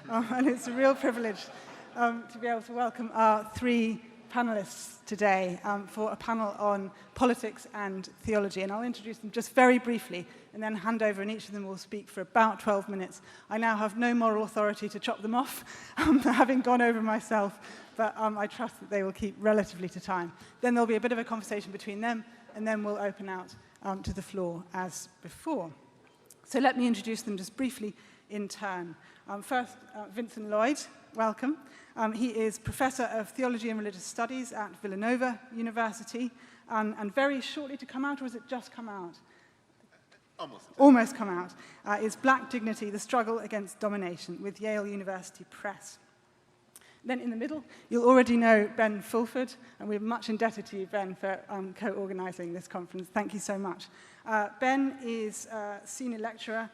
And it's a real privilege to be able to welcome our three panelists today for a panel on politics and theology. And I'll introduce them just very briefly and then hand over, and each of them will speak for about 12 minutes. I now have no moral authority to chop them off, having gone over myself, but I trust that they will keep relatively to time. Then there'll be a bit of a conversation between them, and then we'll open out to the floor as before. So let me introduce them just briefly in turn. First, Vincent Lloyd, welcome. He is Professor of Theology and Religious Studies at Villanova University, and very shortly to come out, or has it just come out? Almost come out, is Black Dignity, The Struggle Against Domination with Yale University Press. Then in the middle, you'll already know Ben Fulford, and we're much indebted to you, Ben, for co-organizing this conference. Thank you so much. Ben is Senior Lecturer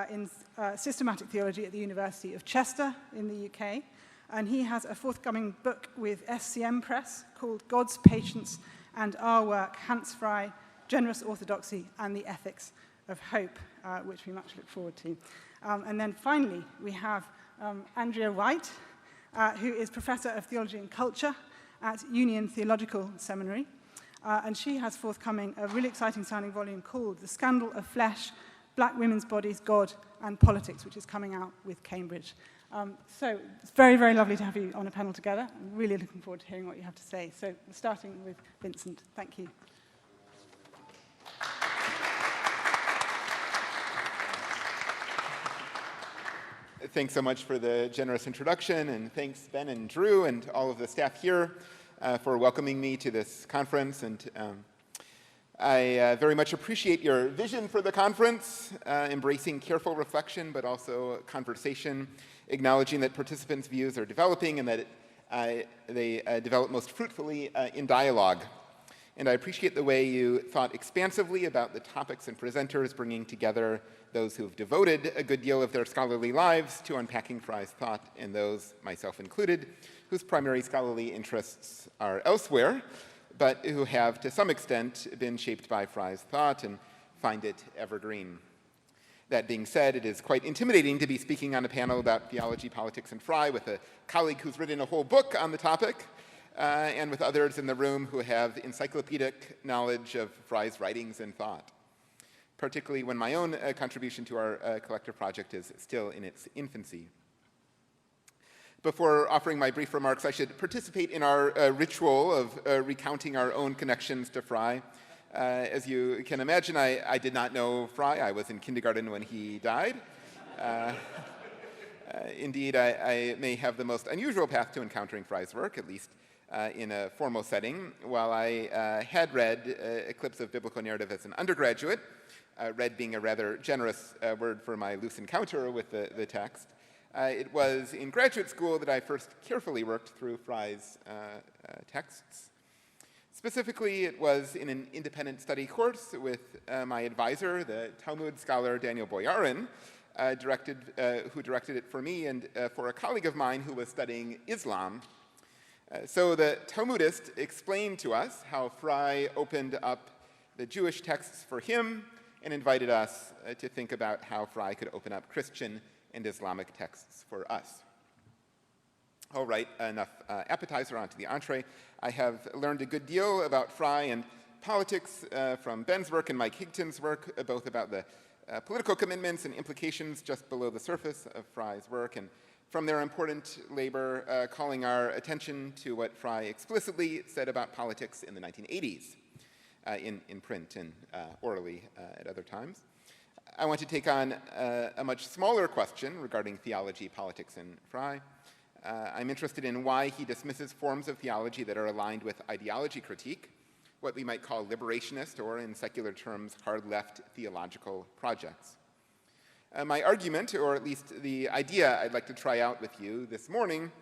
in Systematic Theology at the University of Chester in the UK, and he has a forthcoming book with SCM Press called God's Patience and Our Work, Hans Frei, Generous Orthodoxy and the Ethics of Hope, which we much look forward to. And then finally, we have Andrea White, who is Professor of Theology and Culture at Union Theological Seminary. And she has forthcoming a really exciting sounding volume called The Scandal of Flesh, Black Women's Bodies, God and Politics, which is coming out with Cambridge. So it's very, very lovely to have you on a panel together. I'm really looking forward to hearing what you have to say. So starting with Vincent, thank you. Thanks so much for the generous introduction, and thanks Ben and Drew and all of the staff here for welcoming me to this conference. And I very much appreciate your vision for the conference, embracing careful reflection, but also conversation, acknowledging that participants' views are developing and that they develop most fruitfully in dialogue. And I appreciate the way you thought expansively about the topics and presenters, bringing together those who've devoted a good deal of their scholarly lives to unpacking Frei's thought, and those, myself included, whose primary scholarly interests are elsewhere, but who have, to some extent, been shaped by Frei's thought and find it evergreen. That being said, it is quite intimidating to be speaking on a panel about theology, politics, and Frei with a colleague who's written a whole book on the topic, and with others in the room who have encyclopedic knowledge of Frei's writings and thought, particularly when my own contribution to our collective project is still in its infancy. Before offering my brief remarks, I should participate in our ritual of recounting our own connections to Frei. As you can imagine, I did not know Frei. I was in kindergarten when he died. Indeed, I may have the most unusual path to encountering Frei's work, at least in a formal setting. While I had read Eclipse of Biblical Narrative as an undergraduate, read being a rather generous word for my loose encounter with the text, it was in graduate school that I first carefully worked through Frei's texts. Specifically, it was in an independent study course with my advisor, the Talmud scholar Daniel Boyarin, who directed it for me and for a colleague of mine who was studying Islam. So the Talmudist explained to us how Frei opened up the Jewish texts for him and invited us to think about how Frei could open up Christian and Islamic texts for us. All right, enough appetizer, on to the entree. I have learned a good deal about Frei and politics from Ben's work and Mike Higton's work, both about the political commitments and implications just below the surface of Frei's work, and from their important labor calling our attention to what Frei explicitly said about politics in the 1980s, in print and orally at other times. I want to take on a much smaller question regarding theology, politics, and Frei. I'm interested in why he dismisses forms of theology that are aligned with ideology critique, what we might call liberationist, or in secular terms, hard-left theological projects. My argument, or at least the idea I'd like to try out with you this morning,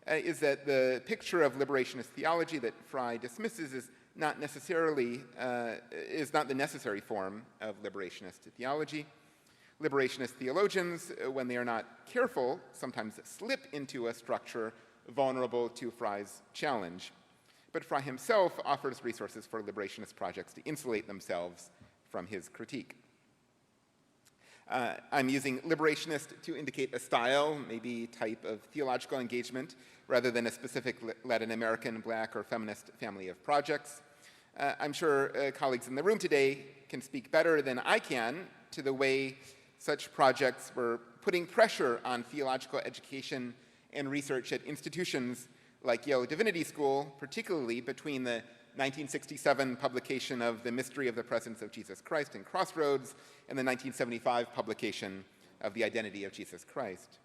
is that the picture of liberationist theology that Frei dismisses is not the necessary form of liberationist theology. Liberationist theologians, when they are not careful, sometimes slip into a structure vulnerable to Frei's challenge. But Frei himself offers resources for liberationist projects to insulate themselves from his critique. I'm using liberationist to indicate a style, maybe type of theological engagement, rather than a specific Latin American, Black, or feminist family of projects. I'm sure colleagues in the room today can speak better than I can to the way such projects were putting pressure on theological education and research at institutions like Yale Divinity School, particularly between the 1967 publication of The Mystery of the Presence of Jesus Christ in Crossroads and the 1975 publication of The Identity of Jesus Christ.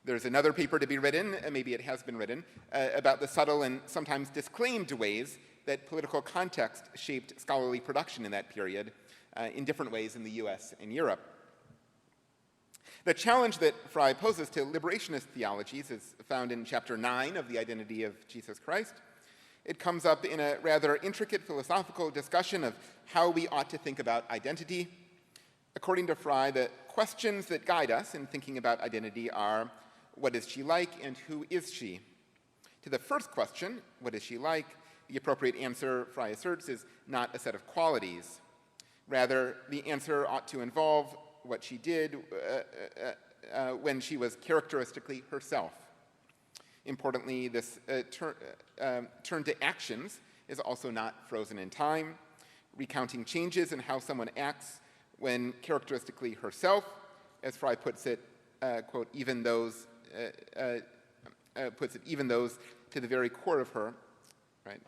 There's another paper to be written, maybe it has been written, about the subtle and sometimes disclaimed ways that political context shaped scholarly production in that period in different ways in the US and Europe. The challenge that Frei poses to liberationist theologies is found in chapter 9 of The Identity of Jesus Christ. It comes up in a rather intricate philosophical discussion of how we ought to think about identity. According to Frei, the questions that guide us in thinking about identity are, what is she like and who is she? To the first question, what is she like, the appropriate answer, Frei asserts, is not a set of qualities. Rather, the answer ought to involve what she did when she was characteristically herself. Importantly, this turn to actions is also not frozen in time, recounting changes in how someone acts when characteristically herself, as Frei puts it, quote, even those to the very core of her, right?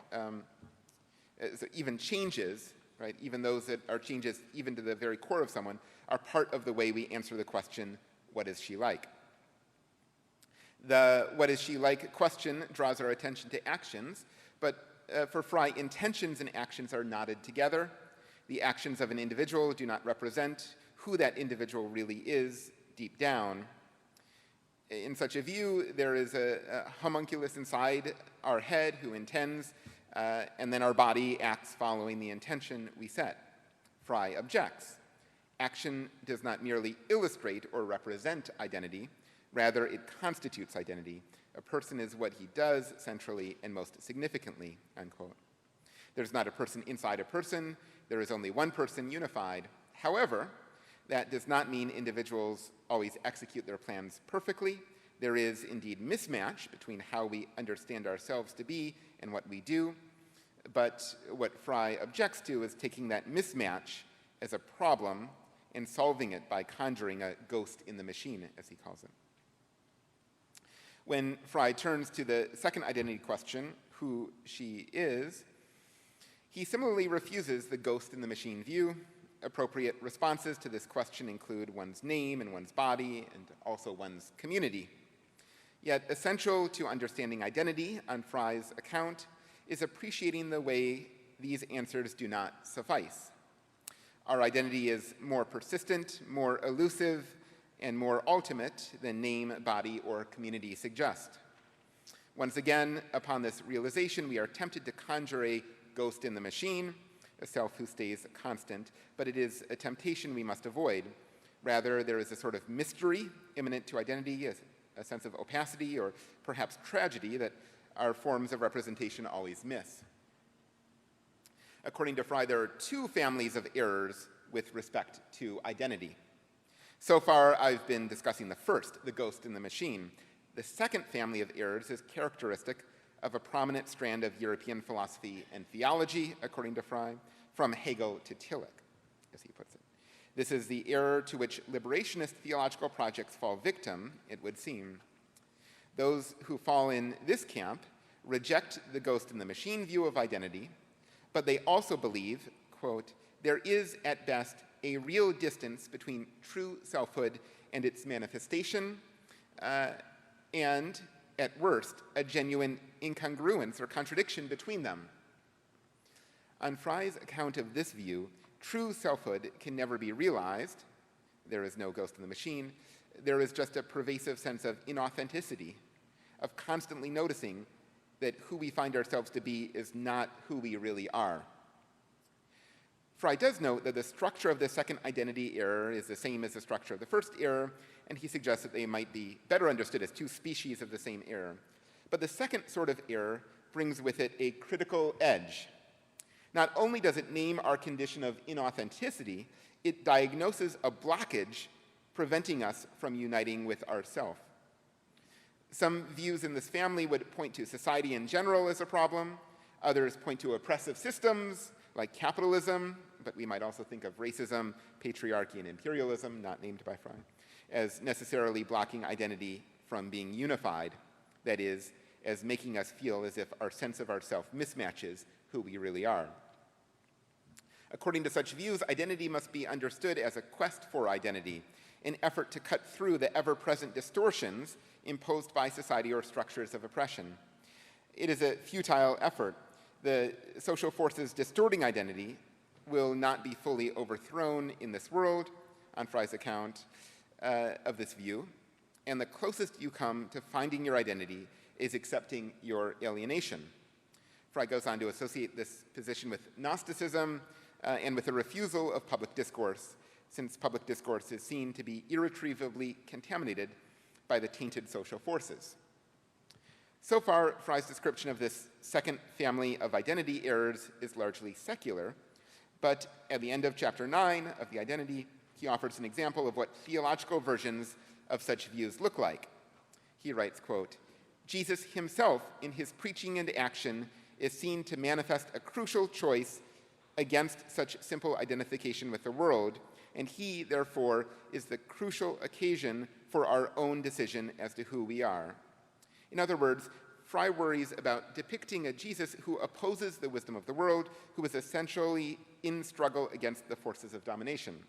So even changes, right? Even those that are changes even to the very core of someone are part of the way we answer the question, what is she like? The what is she like question draws our attention to actions, but for Frei, intentions and actions are knotted together. The actions of an individual do not represent who that individual really is deep down. In such a view, there is a homunculus inside our head who intends, and then our body acts following the intention we set. Frei objects. Action does not merely illustrate or represent identity, rather it constitutes identity. A person is what he does centrally and most significantly, unquote. There's not a person inside a person, there is only one person unified. However, that does not mean individuals always execute their plans perfectly. There is indeed mismatch between how we understand ourselves to be and what we do. But what Frei objects to is taking that mismatch as a problem and solving it by conjuring a ghost in the machine, as he calls it. When Frei turns to the second identity question, who she is, he similarly refuses the ghost in the machine view. Appropriate responses to this question include one's name and one's body, and also one's community. Yet essential to understanding identity on Frei's account is appreciating the way these answers do not suffice. Our identity is more persistent, more elusive, and more ultimate than name, body, or community suggest. Once again, upon this realization, we are tempted to conjure a ghost in the machine, a self who stays constant, but it is a temptation we must avoid. Rather, there is a sort of mystery imminent to identity, a sense of opacity or perhaps tragedy that our forms of representation always miss. According to Frei, there are two families of errors with respect to identity. So far, I've been discussing the first, the ghost in the machine. The second family of errors is characteristic of a prominent strand of European philosophy and theology, according to Frei, from Hegel to Tillich, as he puts it. This is the error to which liberationist theological projects fall victim, it would seem. Those who fall in this camp reject the ghost in the machine view of identity, but they also believe, quote, there is at best a real distance between true selfhood and its manifestation, and at worst, a genuine incongruence or contradiction between them. On Frei's account of this view, true selfhood can never be realized. There is no ghost in the machine. There is just a pervasive sense of inauthenticity, of constantly noticing that who we find ourselves to be is not who we really are. Frei does note that the structure of the second identity error is the same as the structure of the first error, and he suggests that they might be better understood as two species of the same error. But the second sort of error brings with it a critical edge. Not only does it name our condition of inauthenticity, it diagnoses a blockage preventing us from uniting with ourself. Some views in this family would point to society in general as a problem. Others point to oppressive systems like capitalism, but we might also think of racism, patriarchy, and imperialism, not named by Frei, as necessarily blocking identity from being unified, that is, as making us feel as if our sense of ourself mismatches who we really are. According to such views, identity must be understood as a quest for identity, an effort to cut through the ever-present distortions imposed by society or structures of oppression. It is a futile effort. The social forces distorting identity will not be fully overthrown in this world, on Frei's account of this view, and the closest you come to finding your identity is accepting your alienation. Frei goes on to associate this position with Gnosticism and with a refusal of public discourse, since public discourse is seen to be irretrievably contaminated by the tainted social forces. So far, Frei's description of this second family of identity errors is largely secular, but at the end of chapter 9 of the Identity, he offers an example of what theological versions of such views look like. He writes, quote, "Jesus himself, in his preaching and action, is seen to manifest a crucial choice against such simple identification with the world, and he, therefore, is the crucial occasion for our own decision as to who we are." In other words, Frei worries about depicting a Jesus who opposes the wisdom of the world, who is essentially in struggle against the forces of domination,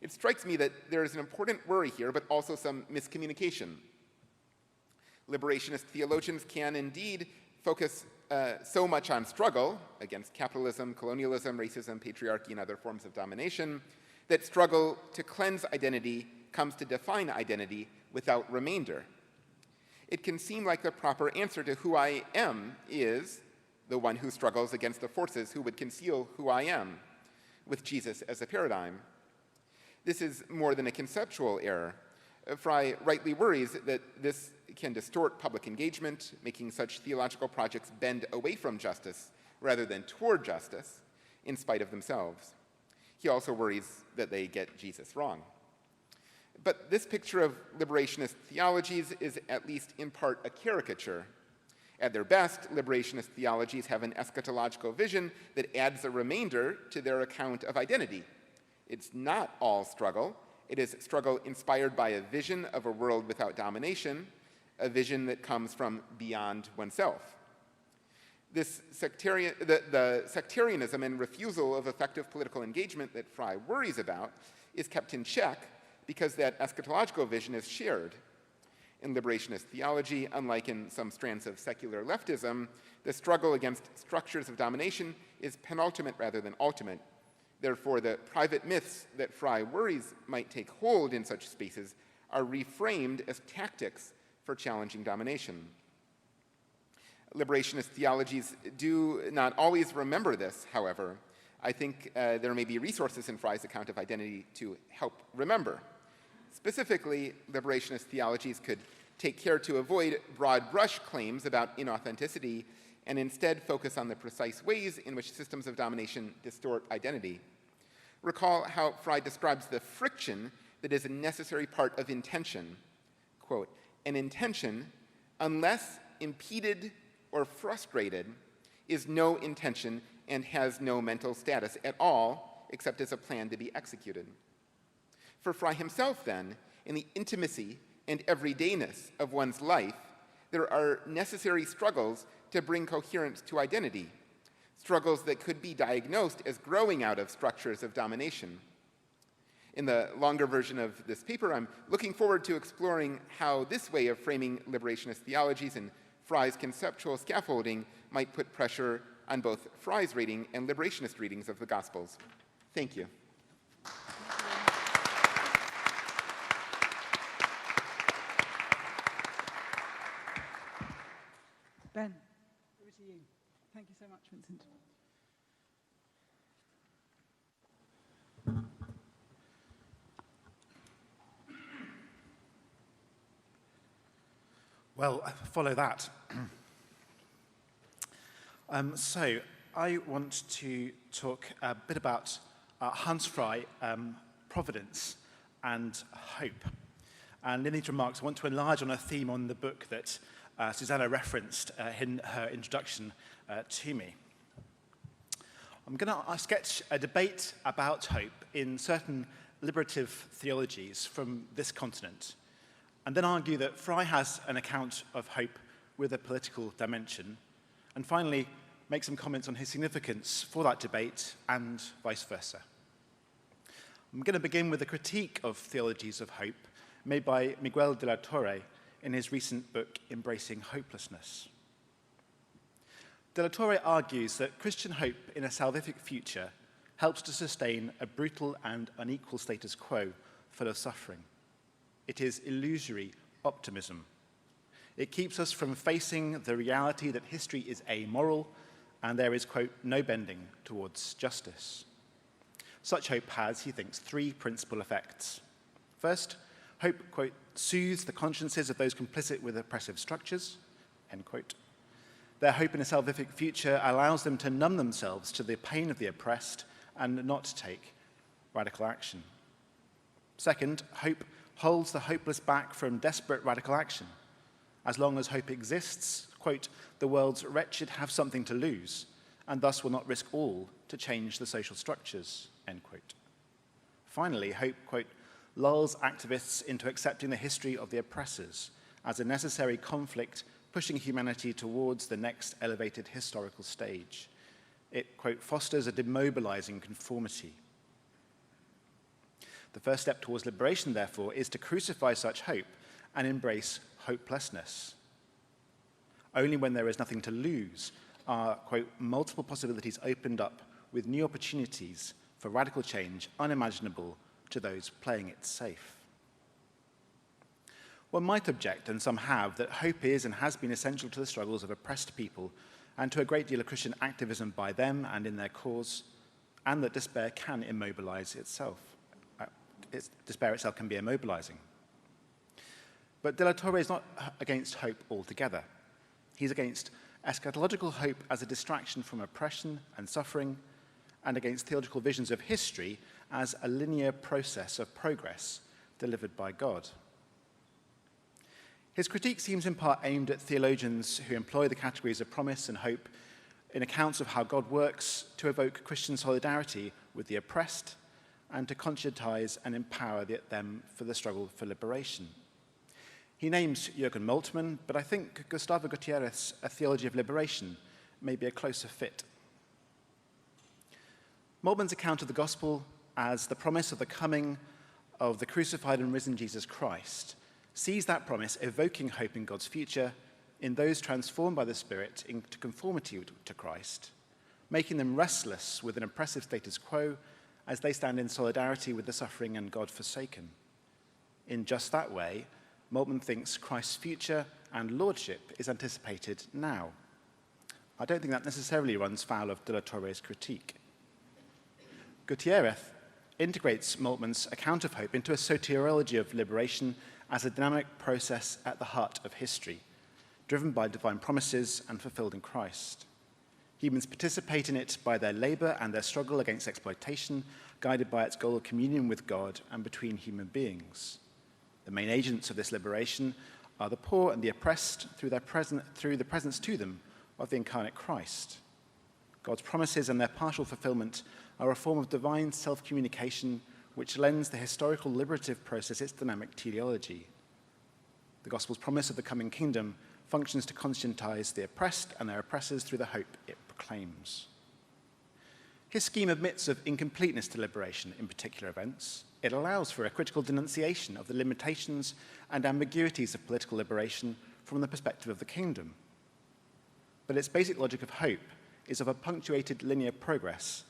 It strikes me that there is an important worry here, but also some miscommunication. Liberationist theologians can indeed focus so much on struggle against capitalism, colonialism, racism, patriarchy, and other forms of domination, that struggle to cleanse identity comes to define identity without remainder. It can seem like the proper answer to who I am is the one who struggles against the forces who would conceal who I am, with Jesus as a paradigm. This is more than a conceptual error. Frei rightly worries that this can distort public engagement, making such theological projects bend away from justice rather than toward justice, in spite of themselves. He also worries that they get Jesus wrong. But this picture of liberationist theologies is at least in part a caricature. At their best, liberationist theologies have an eschatological vision that adds a remainder to their account of identity. It's not all struggle. It is struggle inspired by a vision of a world without domination, a vision that comes from beyond oneself. The sectarianism and refusal of effective political engagement that Frei worries about is kept in check because that eschatological vision is shared. In liberationist theology, unlike in some strands of secular leftism, the struggle against structures of domination is penultimate rather than ultimate. Therefore, the private myths that Frei worries might take hold in such spaces are reframed as tactics for challenging domination. Liberationist theologies do not always remember this, however. I think there may be resources in Frei's account of identity to help remember. Specifically, liberationist theologies could take care to avoid broad brush claims about inauthenticity and instead focus on the precise ways in which systems of domination distort identity. Recall how Frei describes the friction that is a necessary part of intention. Quote, "An intention, unless impeded or frustrated, is no intention and has no mental status at all except as a plan to be executed." For Frei himself, then, in the intimacy and everydayness of one's life, there are necessary struggles to bring coherence to identity, struggles that could be diagnosed as growing out of structures of domination. In the longer version of this paper, I'm looking forward to exploring how this way of framing liberationist theologies and Frei's conceptual scaffolding might put pressure on both Frei's reading and liberationist readings of the Gospels. Thank you. Ben, over to you. Thank you so much, Vincent. Well, follow that. So I want to talk a bit about Hans Frei, Providence and Hope. And in these remarks, I want to enlarge on a theme on the book that Susannah referenced in her introduction to me. I'm going to sketch a debate about hope in certain liberative theologies from this continent, and then argue that Frei has an account of hope with a political dimension, and finally make some comments on his significance for that debate and vice versa. I'm going to begin with a critique of theologies of hope made by Miguel de la Torre in his recent book, Embracing Hopelessness. De la Torre argues that Christian hope in a salvific future helps to sustain a brutal and unequal status quo full of suffering. It is illusory optimism. It keeps us from facing the reality that history is amoral and there is, quote, no bending towards justice. Such hope has, he thinks, three principal effects. First, hope, quote, soothes the consciences of those complicit with oppressive structures, end quote. Their hope in a salvific future allows them to numb themselves to the pain of the oppressed and not take radical action. Second, hope holds the hopeless back from desperate radical action. As long as hope exists, quote, the world's wretched have something to lose and thus will not risk all to change the social structures, end quote. Finally, hope, quote, lulls activists into accepting the history of the oppressors as a necessary conflict pushing humanity towards the next elevated historical stage. It, quote, fosters a demobilizing conformity. The first step towards liberation, therefore, is to crucify such hope and embrace hopelessness. Only when there is nothing to lose are, quote, multiple possibilities opened up with new opportunities for radical change unimaginable to those playing it safe. One might object, and some have, that hope is and has been essential to the struggles of oppressed people and to a great deal of Christian activism by them and in their cause, and that despair can immobilize itself. Despair itself can be immobilizing. But de la Torre is not against hope altogether. He's against eschatological hope as a distraction from oppression and suffering, and against theological visions of history as a linear process of progress delivered by God. His critique seems in part aimed at theologians who employ the categories of promise and hope in accounts of how God works to evoke Christian solidarity with the oppressed and to conscientize and empower them for the struggle for liberation. He names Jürgen Moltmann, but I think Gustavo Gutierrez's A Theology of Liberation may be a closer fit. Moltmann's account of the gospel as the promise of the coming of the crucified and risen Jesus Christ sees that promise evoking hope in God's future in those transformed by the Spirit into conformity to Christ, making them restless with an oppressive status quo as they stand in solidarity with the suffering and God-forsaken. In just that way, Moltmann thinks Christ's future and lordship is anticipated now. I don't think that necessarily runs foul of de la Torre's critique. Gutierrez integrates Moltmann's account of hope into a soteriology of liberation as a dynamic process at the heart of history, driven by divine promises and fulfilled in Christ. Humans participate in it by their labor and their struggle against exploitation, guided by its goal of communion with God and between human beings. The main agents of this liberation are the poor and the oppressed through the presence to them of the incarnate Christ. God's promises and their partial fulfillment are a form of divine self-communication which lends the historical liberative process its dynamic teleology. The gospel's promise of the coming kingdom functions to conscientize the oppressed and their oppressors through the hope it proclaims. His scheme admits of incompleteness to liberation in particular events. It allows for a critical denunciation of the limitations and ambiguities of political liberation from the perspective of the kingdom. But its basic logic of hope is of a punctuated linear progress,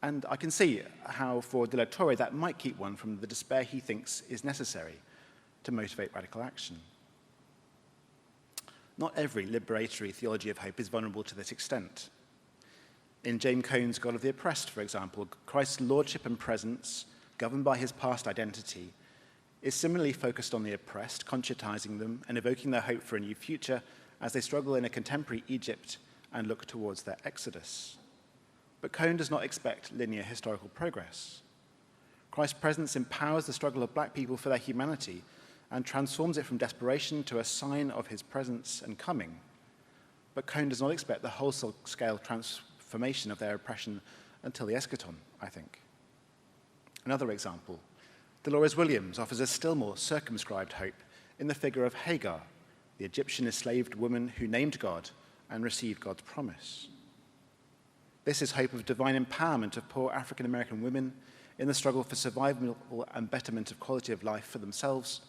and I can see how for de la Torre that might keep one from the despair he thinks is necessary to motivate radical action. Not every liberatory theology of hope is vulnerable to this extent. In James Cone's God of the Oppressed, for example, Christ's lordship and presence, governed by his past identity, is similarly focused on the oppressed, conscientizing them and evoking their hope for a new future as they struggle in a contemporary Egypt and look towards their exodus. But Cone does not expect linear historical progress. Christ's presence empowers the struggle of black people for their humanity and transforms it from desperation to a sign of his presence and coming. But Cone does not expect the wholesale-scale transformation of their oppression until the eschaton, I think. Another example, Dolores Williams offers a still more circumscribed hope in the figure of Hagar, the Egyptian enslaved woman who named God and received God's promise. This is hope of divine empowerment of poor African-American women in the struggle for survival and betterment of quality of life for themselves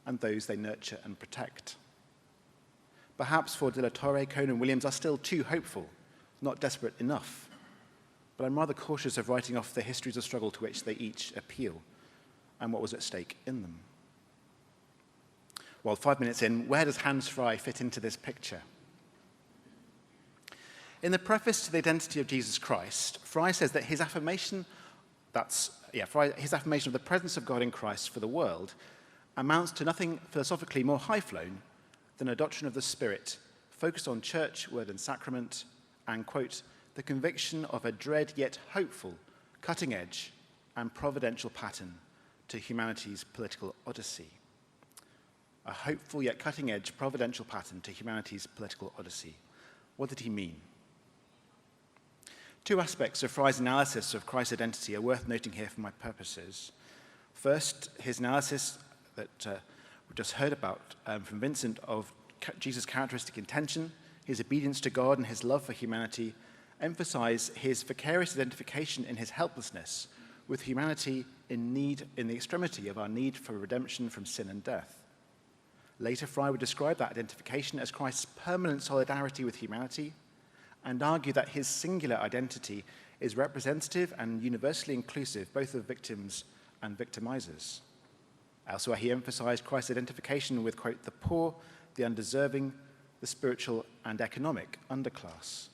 and those they nurture and protect. Perhaps for De La Torre, Cone and Williams are still too hopeful, not desperate enough. But I'm rather cautious of writing off the histories of struggle to which they each appeal and what was at stake in them. Well, 5 minutes in, where does Hans Frei fit into this picture? In the preface to the Identity of Jesus Christ, Frei says that his affirmation of the presence of God in Christ for the world amounts to nothing philosophically more high-flown than a doctrine of the Spirit focused on church, word, and sacrament, and, quote, the conviction of a dread yet hopeful, cutting-edge, and providential pattern to humanity's political odyssey. A hopeful yet cutting-edge, providential pattern to humanity's political odyssey. What did he mean? Two aspects of Frei's analysis of Christ's identity are worth noting here for my purposes. First, his analysis that we just heard about from Vincent of Jesus' characteristic intention, his obedience to God, and his love for humanity emphasize his vicarious identification in his helplessness with humanity in need, in the extremity of our need for redemption from sin and death. Later, Frei would describe that identification as Christ's permanent solidarity with humanity and argue that his singular identity is representative and universally inclusive both of victims and victimizers. Elsewhere, he emphasized Christ's identification with, quote, the poor, the undeserving, the spiritual and economic underclass.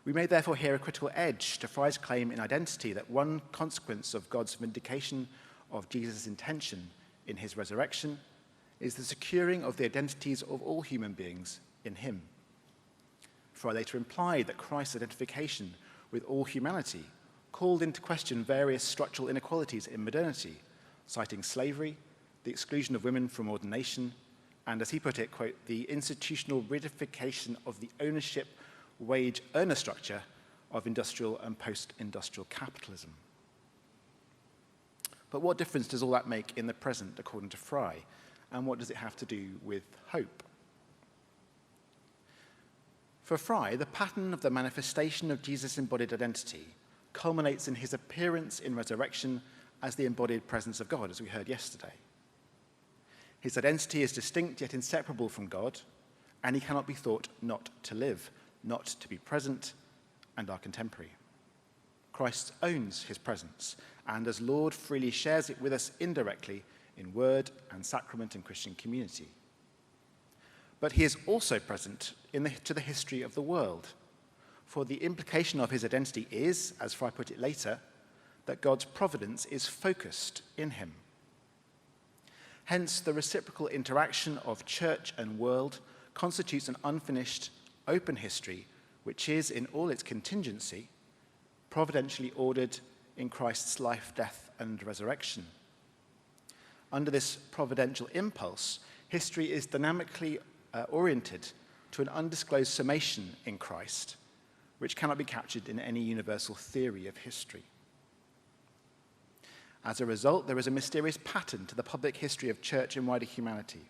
We may therefore hear a critical edge to Frei's claim in identity that one consequence of God's vindication of Jesus' intention in his resurrection is the securing of the identities of all human beings in him. Frei later implied that Christ's identification with all humanity called into question various structural inequalities in modernity, citing slavery, the exclusion of women from ordination, and, as he put it, quote, the institutional rigidification of the ownership wage earner structure of industrial and post-industrial capitalism. But what difference does all that make in the present, according to Frei, and what does it have to do with hope? For Frei, the pattern of the manifestation of Jesus' embodied identity culminates in his appearance in resurrection as the embodied presence of God, as we heard yesterday. His identity is distinct yet inseparable from God, and he cannot be thought not to live, not to be present, and our contemporary. Christ owns his presence, and as Lord freely shares it with us indirectly in word and sacrament and Christian community. But he is also present to the history of the world, for the implication of his identity is, as Frei put it later, that God's providence is focused in him. Hence, the reciprocal interaction of church and world constitutes an unfinished, open history, which is, in all its contingency, providentially ordered in Christ's life, death, and resurrection. Under this providential impulse, history is dynamically oriented to an undisclosed summation in Christ, which cannot be captured in any universal theory of history. As a result, there is a mysterious pattern to the public history of church and wider humanity.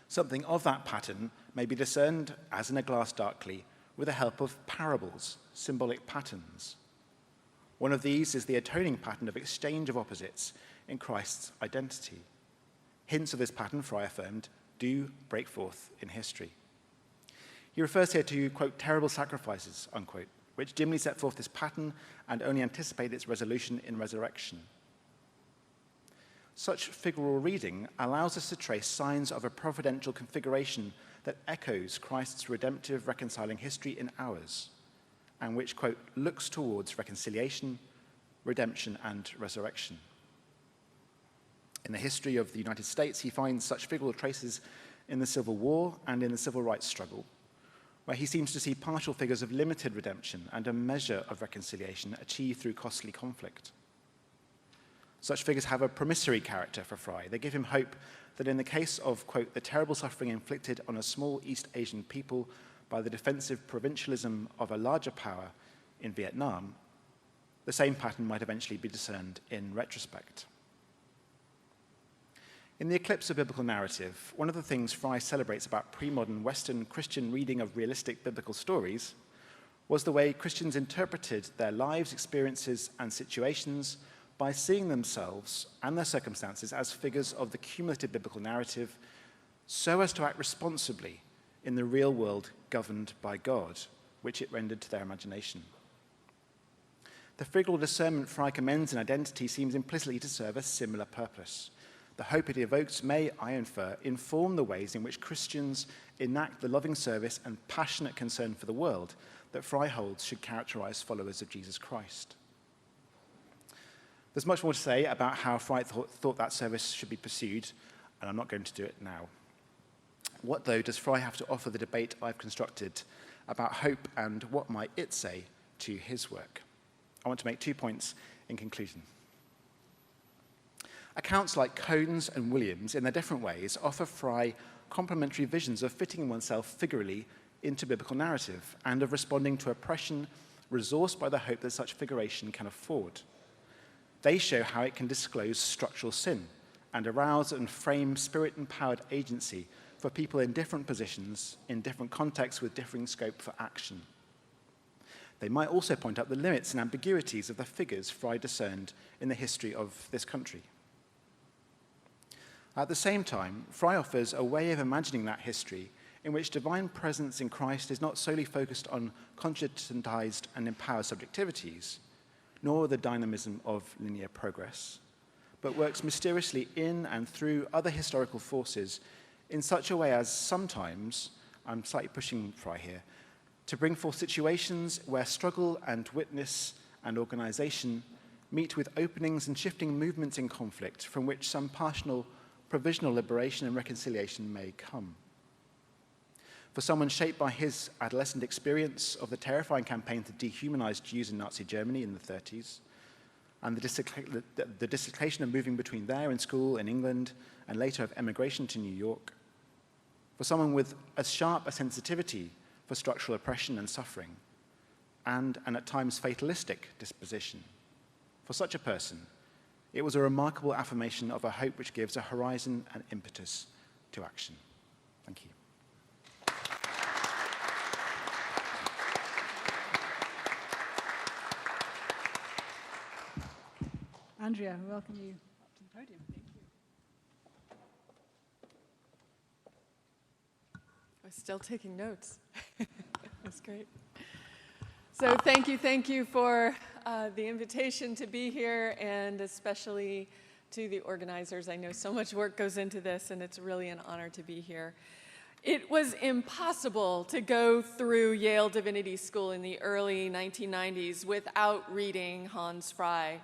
Something of that pattern may be discerned, as in a glass darkly, with the help of parables, symbolic patterns. One of these is the atoning pattern of exchange of opposites in Christ's identity. Hints of this pattern, Frei affirmed, do break forth in history. He refers here to, quote, terrible sacrifices, unquote, which dimly set forth this pattern and only anticipate its resolution in resurrection. Such figural reading allows us to trace signs of a providential configuration that echoes Christ's redemptive reconciling history in ours, and which, quote, looks towards reconciliation, redemption, and resurrection. In the history of the United States, he finds such figural traces in the Civil War and in the Civil Rights struggle, where he seems to see partial figures of limited redemption and a measure of reconciliation achieved through costly conflict. Such figures have a promissory character for Frei. They give him hope that in the case of, quote, the terrible suffering inflicted on a small East Asian people by the defensive provincialism of a larger power in Vietnam, the same pattern might eventually be discerned in retrospect. In the eclipse of biblical narrative, one of the things Frei celebrates about pre-modern Western Christian reading of realistic biblical stories was the way Christians interpreted their lives, experiences, and situations by seeing themselves and their circumstances as figures of the cumulative biblical narrative so as to act responsibly in the real world governed by God, which it rendered to their imagination. The frigid discernment Frei commends in identity seems implicitly to serve a similar purpose. The hope it evokes may, I infer, inform the ways in which Christians enact the loving service and passionate concern for the world that Frei holds should characterize followers of Jesus Christ. There's much more to say about how Frei thought that service should be pursued, and I'm not going to do it now. What, though, does Frei have to offer the debate I've constructed about hope, and what might it say to his work? I want to make 2 points in conclusion. Accounts like Cohn's and Williams, in their different ways, offer Frei complementary visions of fitting oneself figurally into biblical narrative and of responding to oppression resourced by the hope that such figuration can afford. They show how it can disclose structural sin and arouse and frame spirit-empowered agency for people in different positions, in different contexts with differing scope for action. They might also point out the limits and ambiguities of the figures Frei discerned in the history of this country. At the same time, Frei offers a way of imagining that history in which divine presence in Christ is not solely focused on conscientized and empowered subjectivities, nor the dynamism of linear progress, but works mysteriously in and through other historical forces in such a way as sometimes, I'm slightly pushing Frei here, to bring forth situations where struggle and witness and organization meet with openings and shifting movements in conflict from which some partial provisional liberation and reconciliation may come. For someone shaped by his adolescent experience of the terrifying campaign to dehumanize Jews in Nazi Germany in the 30s, and the dislocation of moving between there and school in England, and later of emigration to New York, for someone with as sharp a sensitivity for structural oppression and suffering, and an at times fatalistic disposition, for such a person, it was a remarkable affirmation of a hope which gives a horizon and impetus to action. Thank you. Andrea, we welcome you up to the podium. Thank you. I was still taking notes. That's great. So thank you for the invitation to be here, and especially to the organizers. I know so much work goes into this, and it's really an honor to be here. It was impossible to go through Yale Divinity School in the early 1990s without reading Hans Frei.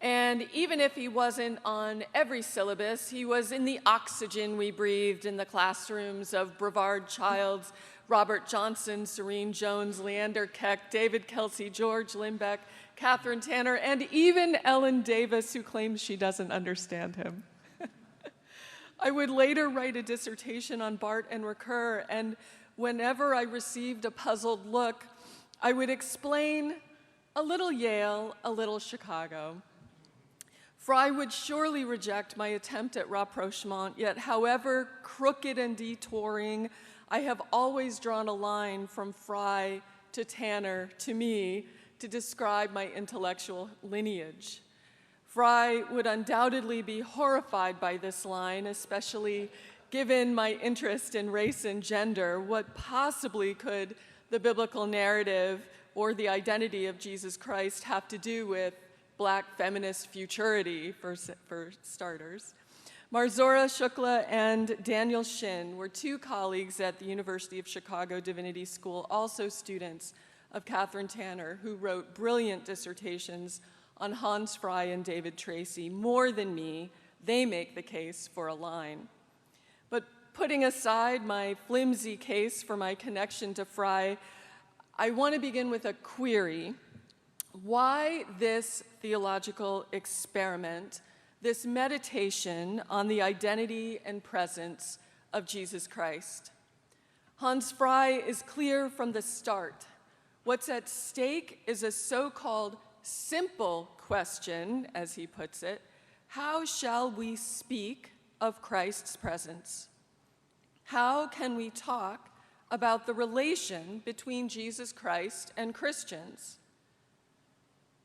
And even if he wasn't on every syllabus, he was in the oxygen we breathed in the classrooms of Brevard Childs, Robert Johnson, Serene Jones, Leander Keck, David Kelsey, George Limbeck, Catherine Tanner, and even Ellen Davis, who claims she doesn't understand him. I would later write a dissertation on Barth and Ricoeur, and whenever I received a puzzled look, I would explain a little Yale, a little Chicago. Frei would surely reject my attempt at rapprochement, yet however crooked and detouring, I have always drawn a line from Frei to Tanner to me to describe my intellectual lineage. Frei would undoubtedly be horrified by this line, especially given my interest in race and gender. What possibly could the biblical narrative or the identity of Jesus Christ have to do with Black feminist futurity, for starters? Marzora Shukla and Daniel Shin were two colleagues at the University of Chicago Divinity School, also students of Catherine Tanner, who wrote brilliant dissertations on Hans Frei and David Tracy. More than me, they make the case for a line. But putting aside my flimsy case for my connection to Frei, I want to begin with a query. Why this theological experiment, this meditation on the identity and presence of Jesus Christ? Hans Frei is clear from the start. What's at stake is a so-called simple question, as he puts it: how shall we speak of Christ's presence? How can we talk about the relation between Jesus Christ and Christians?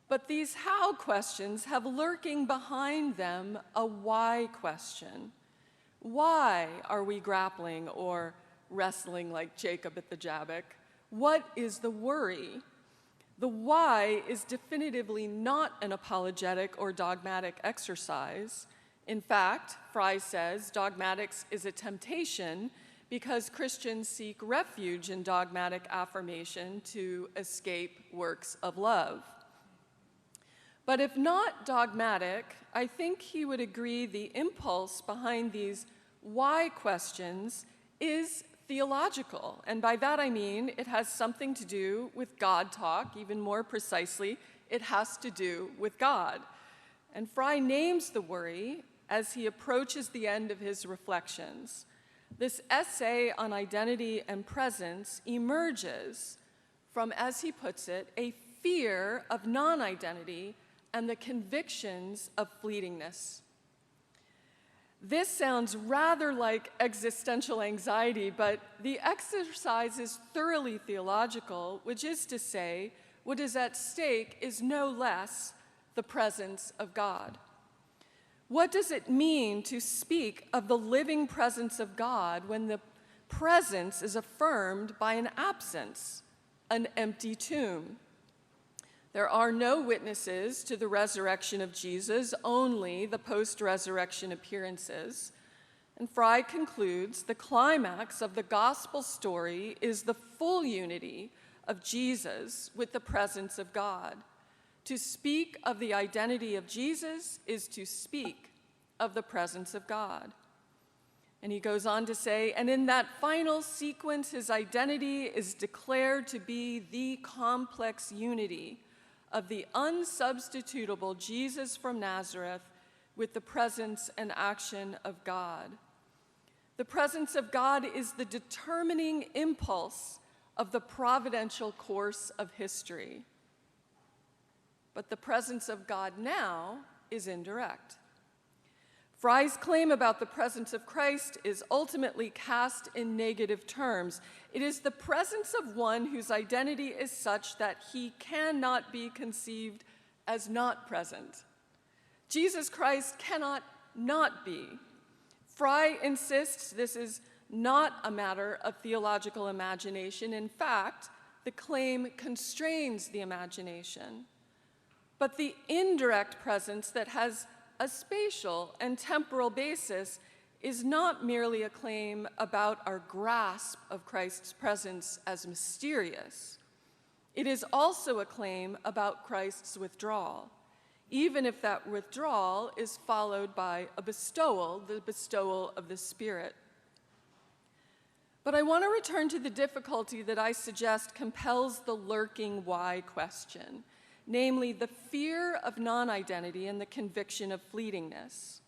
But these how questions have lurking behind them a why question. Why are we grappling or wrestling like Jacob at the Jabbok? What is the worry? The why is definitively not an apologetic or dogmatic exercise. In fact, Frei says dogmatics is a temptation because Christians seek refuge in dogmatic affirmation to escape works of love. But if not dogmatic, I think he would agree the impulse behind these why questions is theological. And by that I mean it has something to do with God talk. Even more precisely, it has to do with God. And Frei names the worry as he approaches the end of his reflections. This essay on identity and presence emerges from, as he puts it, a fear of non-identity and the convictions of fleetingness. This sounds rather like existential anxiety, but the exercise is thoroughly theological, which is to say, what is at stake is no less the presence of God. What does it mean to speak of the living presence of God when the presence is affirmed by an absence, an empty tomb? There are no witnesses to the resurrection of Jesus, only the post-resurrection appearances. And Frei concludes the climax of the gospel story is the full unity of Jesus with the presence of God. To speak of the identity of Jesus is to speak of the presence of God. And he goes on to say, and in that final sequence, his identity is declared to be the complex unity of the unsubstitutable Jesus from Nazareth with the presence and action of God. The presence of God is the determining impulse of the providential course of history. But the presence of God now is indirect. Frei's claim about the presence of Christ is ultimately cast in negative terms. It is the presence of one whose identity is such that he cannot be conceived as not present. Jesus Christ cannot not be. Frei insists this is not a matter of theological imagination. In fact, the claim constrains the imagination. But the indirect presence that has a spatial and temporal basis is not merely a claim about our grasp of Christ's presence as mysterious. It is also a claim about Christ's withdrawal, even if that withdrawal is followed by a bestowal, the bestowal of the Spirit. But I want to return to the difficulty that I suggest compels the lurking why question, namely the fear of non-identity and the conviction of fleetingness.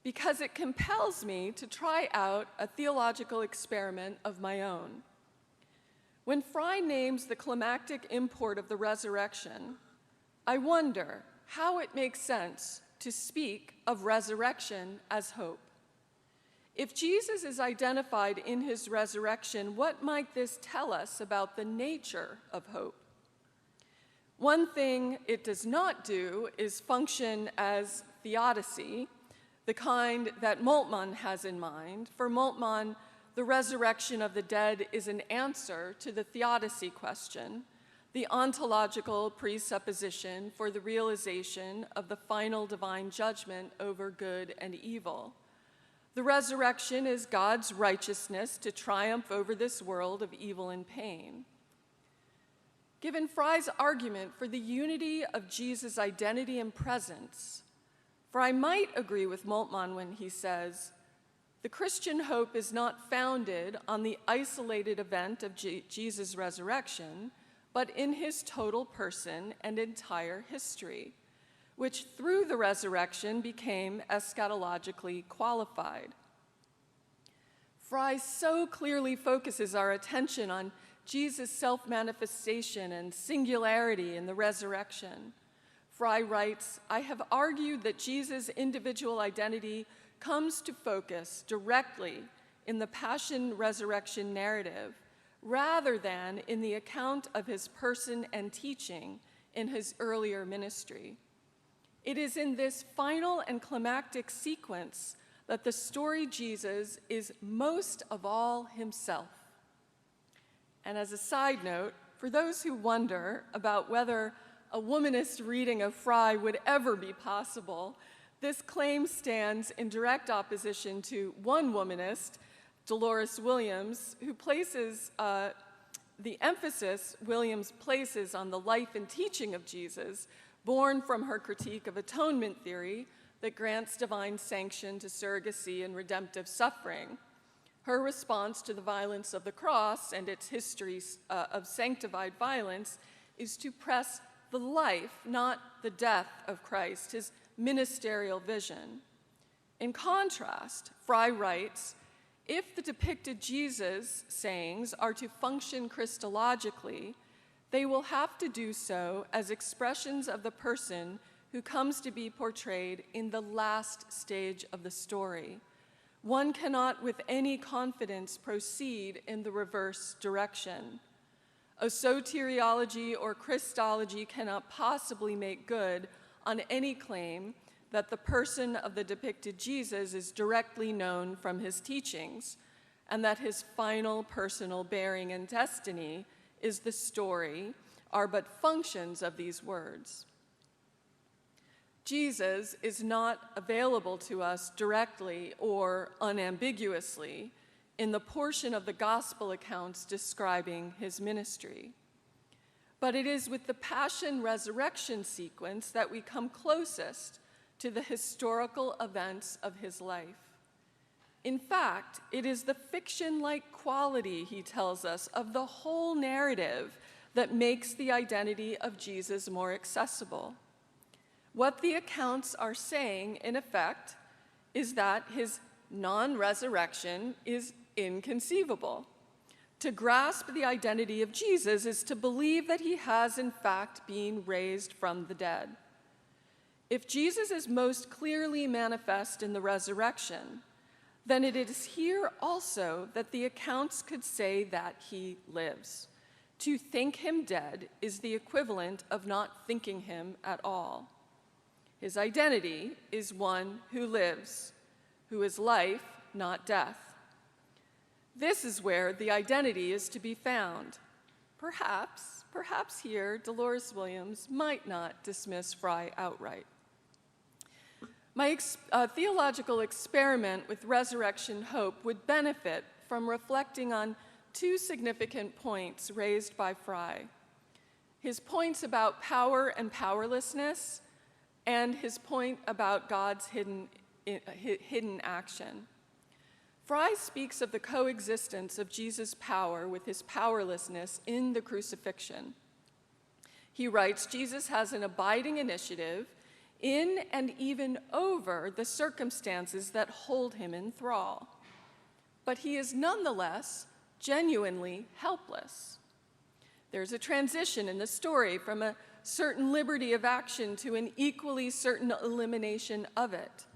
Because it compels me to try out a theological experiment of my own. When Frei names the climactic import of the resurrection, I wonder how it makes sense to speak of resurrection as hope. If Jesus is identified in his resurrection, what might this tell us about the nature of hope? One thing it does not do is function as theodicy, the kind that Moltmann has in mind. For Moltmann, the resurrection of the dead is an answer to the theodicy question, the ontological presupposition for the realization of the final divine judgment over good and evil. The resurrection is God's righteousness to triumph over this world of evil and pain. Given Frei's argument for the unity of Jesus' identity and presence, Frei might agree with Moltmann when he says, The Christian hope is not founded on the isolated event of Jesus' resurrection, but in his total person and entire history, which through the resurrection became eschatologically qualified. Frei so clearly focuses our attention on Jesus' self-manifestation and singularity in the resurrection. Frei writes, "I have argued that Jesus' individual identity comes to focus directly in the passion-resurrection narrative, rather than in the account of his person and teaching in his earlier ministry. It is in this final and climactic sequence that the story Jesus is most of all himself." And as a side note, for those who wonder about whether a womanist reading of Frei would ever be possible, this claim stands in direct opposition to one womanist, Dolores Williams, who places the emphasis Williams places on the life and teaching of Jesus, born from her critique of atonement theory that grants divine sanction to surrogacy and redemptive suffering. Her response to the violence of the cross and its history of sanctified violence is to press the life, not the death of Christ, his ministerial vision. In contrast, Frei writes, if the depicted Jesus sayings are to function Christologically, they will have to do so as expressions of the person who comes to be portrayed in the last stage of the story. One cannot with any confidence proceed in the reverse direction. A soteriology or Christology cannot possibly make good on any claim that the person of the depicted Jesus is directly known from his teachings, and that his final personal bearing and destiny is the story, are but functions of these words. Jesus is not available to us directly or unambiguously in the portion of the gospel accounts describing his ministry. But it is with the passion-resurrection sequence that we come closest to the historical events of his life. In fact, it is the fiction-like quality, he tells us, of the whole narrative that makes the identity of Jesus more accessible. What the accounts are saying, in effect, is that his non-resurrection is inconceivable. To grasp the identity of Jesus is to believe that he has, in fact, been raised from the dead. If Jesus is most clearly manifest in the resurrection, then it is here also that the accounts could say that he lives. To think him dead is the equivalent of not thinking him at all. His identity is one who lives, who is life, not death. This is where the identity is to be found. Perhaps here, Dolores Williams might not dismiss Frei outright. My theological experiment with resurrection hope would benefit from reflecting on two significant points raised by Frei: his points about power and powerlessness, and his point about God's hidden action. Frei speaks of the coexistence of Jesus' power with his powerlessness in the crucifixion. He writes, Jesus has an abiding initiative in and even over the circumstances that hold him in thrall. But he is nonetheless genuinely helpless. There's a transition in the story from a certain liberty of action to an equally certain elimination of it.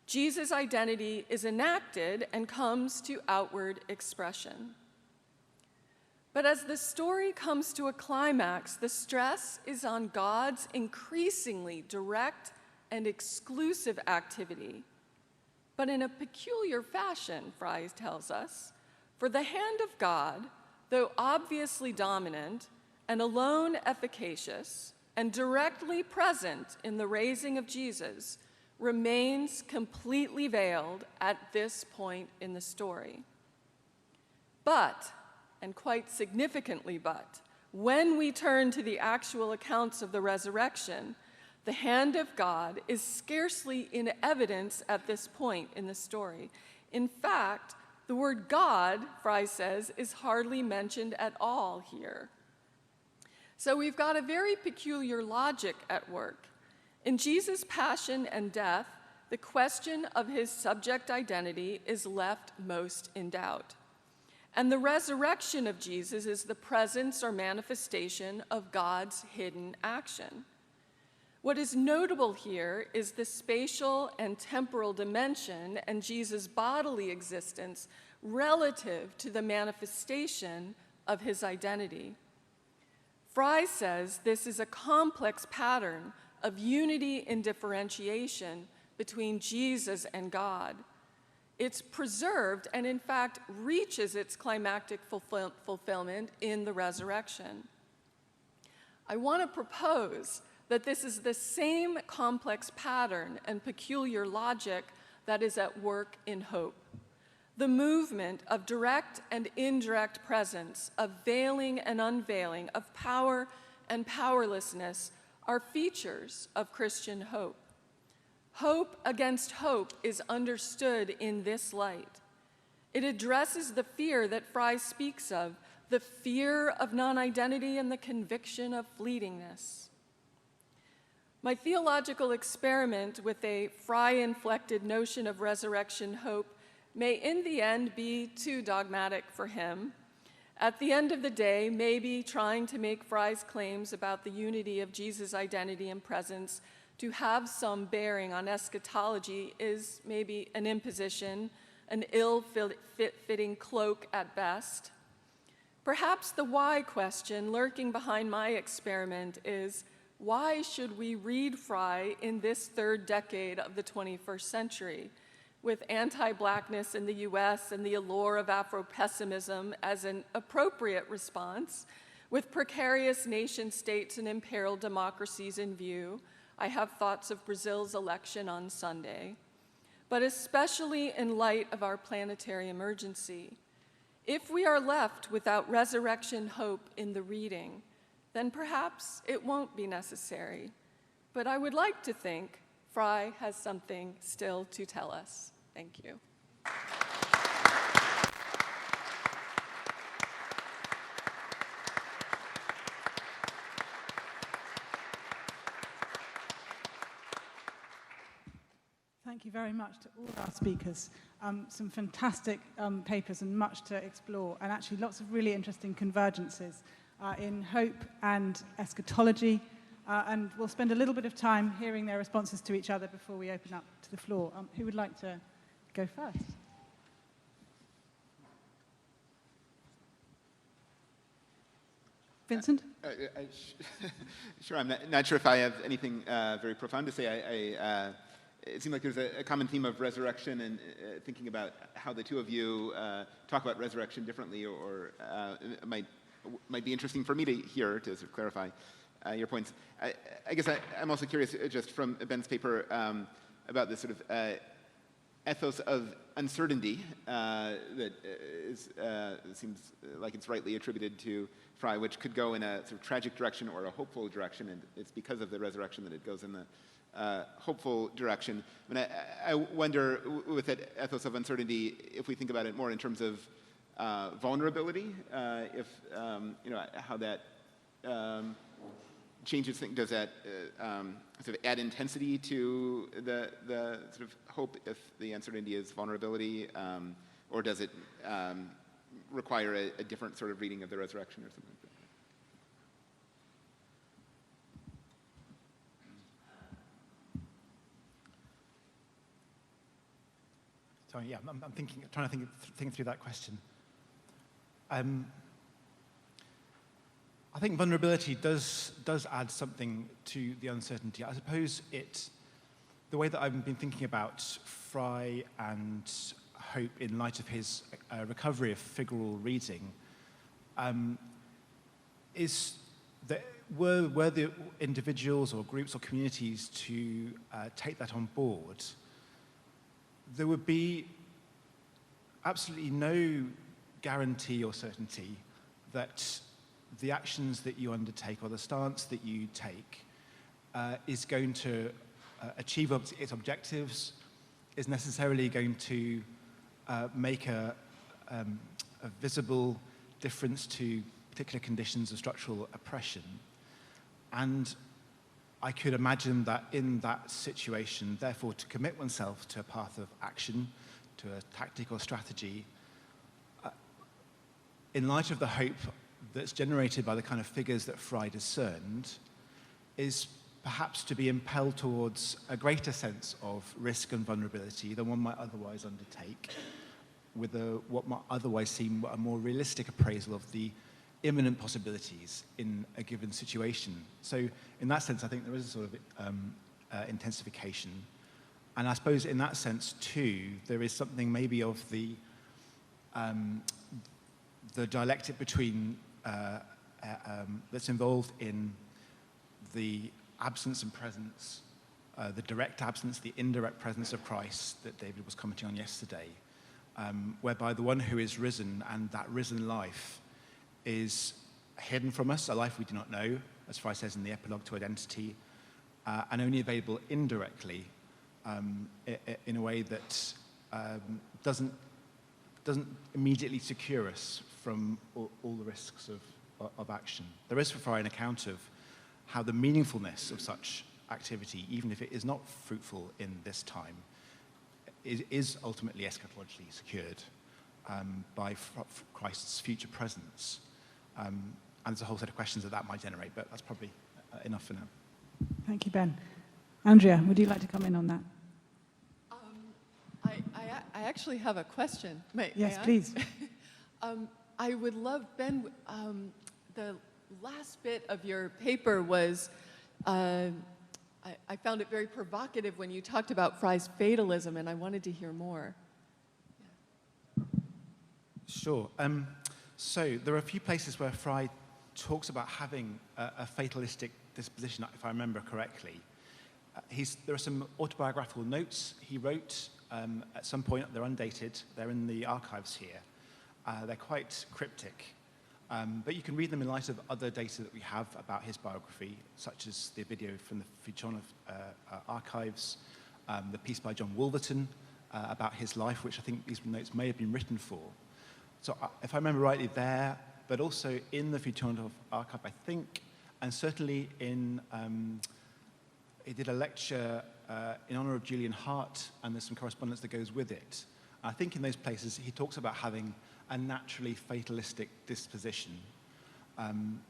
Jesus' identity is enacted and comes to outward expression. But as the story comes to a climax, the stress is on God's increasingly direct and exclusive activity, but in a peculiar fashion, Frei tells us, for the hand of God, though obviously dominant and alone efficacious and directly present in the raising of Jesus, remains completely veiled at this point in the story. But, and quite significantly but, when we turn to the actual accounts of the resurrection, the hand of God is scarcely in evidence at this point in the story. In fact, the word God, Frei says, is hardly mentioned at all here. So we've got a very peculiar logic at work. In Jesus' passion and death, the question of his subject identity is left most in doubt. And the resurrection of Jesus is the presence or manifestation of God's hidden action. What is notable here is the spatial and temporal dimension and Jesus' bodily existence relative to the manifestation of his identity. Frei says this is a complex pattern of unity and differentiation between Jesus and God. It's preserved and, in fact, reaches its climactic fulfillment in the resurrection. I want to propose that this is the same complex pattern and peculiar logic that is at work in hope. The movement of direct and indirect presence, of veiling and unveiling, of power and powerlessness are features of Christian hope. Hope against hope is understood in this light. It addresses the fear that Frei speaks of, the fear of non-identity and the conviction of fleetingness. My theological experiment with a Frei-inflected notion of resurrection hope may in the end be too dogmatic for him. At the end of the day, maybe trying to make Frei's claims about the unity of Jesus' identity and presence to have some bearing on eschatology is maybe an imposition, an ill-fitting cloak at best. Perhaps the why question lurking behind my experiment is, why should we read Frei in this third decade of the 21st century, with anti-Blackness in the US and the allure of Afro-pessimism as an appropriate response, with precarious nation-states and imperiled democracies in view? I have thoughts of Brazil's election on Sunday, but especially in light of our planetary emergency. If we are left without resurrection hope in the reading, then perhaps it won't be necessary. But I would like to think Frei has something still to tell us. Thank you. Thank you very much to all our speakers. Some fantastic papers and much to explore, and actually lots of really interesting convergences in hope and eschatology. And we'll spend a little bit of time hearing their responses to each other before we open up to the floor. Who would like to go first? Vincent? Sure, I'm not sure if I have anything very profound to say. It seemed like there's a common theme of resurrection and thinking about how the two of you talk about resurrection differently, or it might be interesting for me to hear, to sort of clarify your points. I guess I'm also curious, just from Ben's paper, about this sort of ethos of uncertainty that seems like it's rightly attributed to Frei, which could go in a sort of tragic direction or a hopeful direction, and it's because of the resurrection that it goes in the hopeful direction. I mean, I wonder, with that ethos of uncertainty, if we think about it more in terms of vulnerability, if how that changes things. Does that sort of add intensity to the sort of hope if the uncertainty is vulnerability, or does it require a different sort of reading of the resurrection or something like that? So yeah, I'm trying to think through that question. I think vulnerability does add something to the uncertainty. I suppose the way that I've been thinking about Frei and hope in light of his recovery of figural reading is that were the individuals or groups or communities to take that on board, there would be absolutely no guarantee or certainty that the actions that you undertake or the stance that you take is going to achieve its objectives, is necessarily going to make a visible difference to particular conditions of structural oppression. And I could imagine that in that situation, therefore, to commit oneself to a path of action, to a tactical strategy, in light of the hope that's generated by the kind of figures that Frei discerned, is perhaps to be impelled towards a greater sense of risk and vulnerability than one might otherwise undertake, with what might otherwise seem a more realistic appraisal of the imminent possibilities in a given situation. So in that sense, I think there is a sort of intensification. And I suppose in that sense, too, there is something maybe of the dialectic between that's involved in the absence and presence, the direct absence, the indirect presence of Christ that David was commenting on yesterday, whereby the one who is risen and that risen life is hidden from us, a life we do not know, as Frei says in the epilogue to Identity, and only available indirectly in a way that doesn't immediately secure us from all the risks of action. There is for Frei an account of how the meaningfulness of such activity, even if it is not fruitful in this time, is ultimately eschatologically secured by Christ's future presence. And there's a whole set of questions that might generate, but that's probably enough for now. Thank you, Ben. Andrea, would you like to come in on that? I actually have a question. Yes, may I? please. I would love, Ben, the last bit of your paper was, I found it very provocative when you talked about Frei's fatalism, and I wanted to hear more. Sure. So there are a few places where Frei talks about having a fatalistic disposition, if I remember correctly. There are some autobiographical notes he wrote at some point. They're undated. They're in the archives here. They're quite cryptic. But you can read them in light of other data that we have about his biography, such as the video from the Fichonov archives, the piece by John Wolverton about his life, which I think these notes may have been written for. So if I remember rightly there, but also in the Fichonov archive, I think, and certainly in, he did a lecture in honor of Julian Hart, and there's some correspondence that goes with it. I think in those places he talks about having a naturally fatalistic disposition,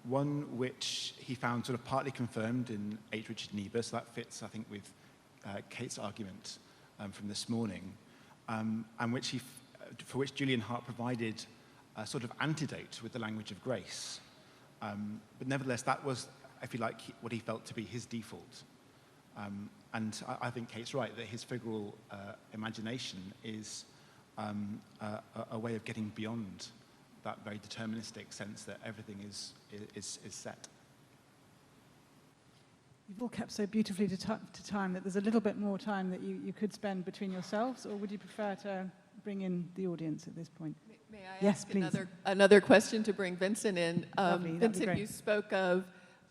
one which he found sort of partly confirmed in H. Richard Niebuhr, so that fits, I think, with Kate's argument from this morning, and for which Julian Hart provided a sort of antidote with the language of grace. But nevertheless, that was, if you like, what he felt to be his default. And I think Kate's right, that his figural imagination is a way of getting beyond that very deterministic sense that everything is set. You've all kept so beautifully to time that there's a little bit more time that you could spend between yourselves, or would you prefer to bring in the audience at this point? May I yes, ask please. another question to bring Vincent in? Lovely, Vincent, you spoke of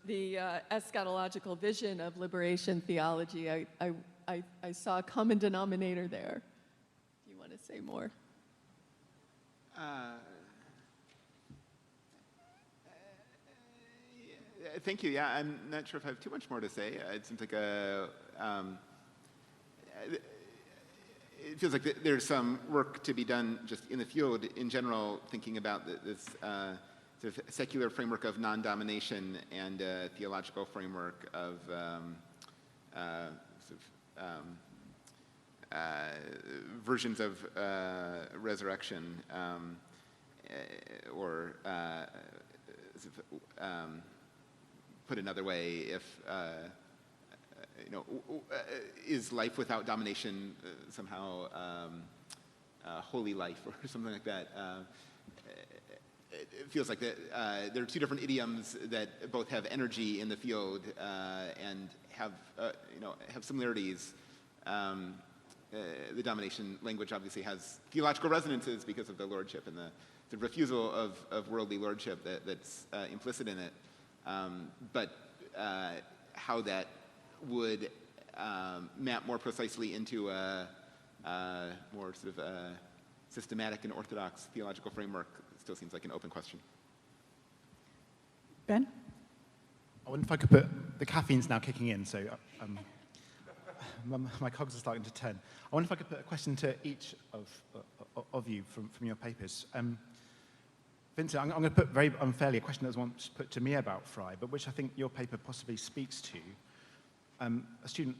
the eschatological vision of liberation theology. I saw a common denominator there. Do you want to say more? Thank you. Yeah, I'm not sure if I have too much more to say. It seems like it feels like there's some work to be done just in the field in general, thinking about this sort of secular framework of non-domination and theological framework of versions of resurrection, or put another way, if is life without domination somehow holy life or something like that? It feels like that there are two different idioms that both have energy in the field and have similarities. The domination language obviously has theological resonances because of the lordship and the refusal of worldly lordship that's implicit in it. But how that would map more precisely into a more sort of systematic and orthodox theological framework still seems like an open question. Ben? I wonder if I could put, the caffeine's now kicking in, so my cogs are starting to turn. I wonder if I could put a question to each of you from your papers. Vincent, I'm going to put very unfairly a question that was once put to me about Frei, but which I think your paper possibly speaks to. A student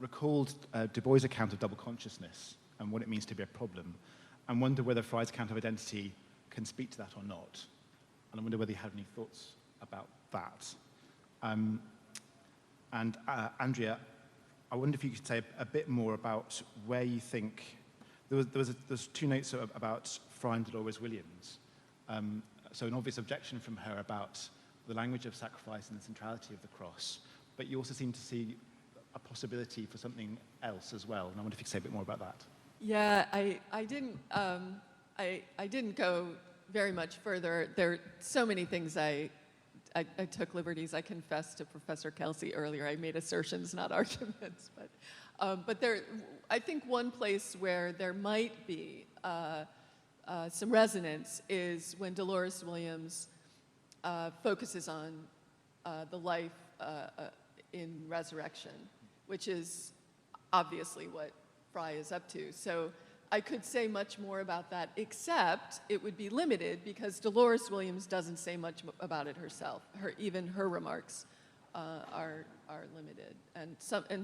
recalled Du Bois' account of double consciousness and what it means to be a problem, and wondered whether Frei's account of identity can speak to that or not. And I wonder whether you had any thoughts about that. Andrea, I wonder if you could say a bit more about where you think, there's two notes about Frei and Dolores Williams. So an obvious objection from her about the language of sacrifice and the centrality of the cross, but you also seem to see a possibility for something else as well. And I wonder if you could say a bit more about that. Yeah, I didn't go very much further. There are so many things I took liberties. I confessed to Professor Kelsey earlier. I made assertions, not arguments. But there, I think one place where there might be some resonance is when Dolores Williams focuses on the life in resurrection, which is obviously what Frei is up to. So I could say much more about that, except it would be limited because Dolores Williams doesn't say much about it herself. Even her remarks are limited and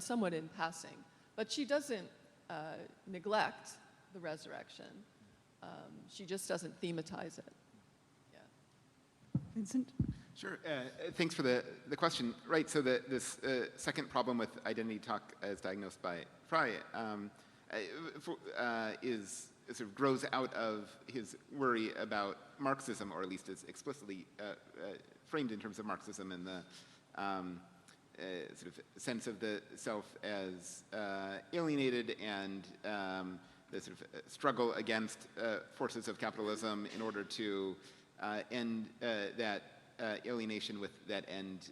somewhat in passing. But she doesn't neglect the resurrection. She just doesn't thematize it. Yeah. Vincent? Sure. Thanks for the question. Right. So this second problem with identity talk as diagnosed by Frei is sort of grows out of his worry about Marxism, or at least is explicitly framed in terms of Marxism and the sort of sense of the self as alienated and the sort of struggle against forces of capitalism in order to end that alienation with that end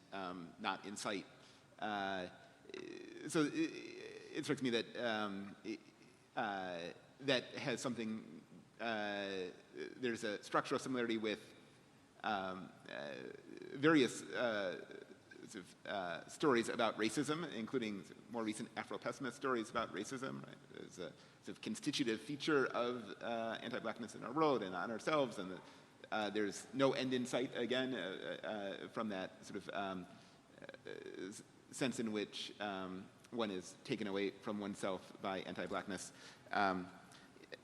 not in sight. So it strikes me that that has something, there's a structural similarity with various sort of, stories about racism, including more recent Afro-pessimist stories about racism. Right? There's a sort of constitutive feature of anti-blackness in our world and on ourselves, and there's no end in sight again from that sort of sense in which one is taken away from oneself by anti-blackness.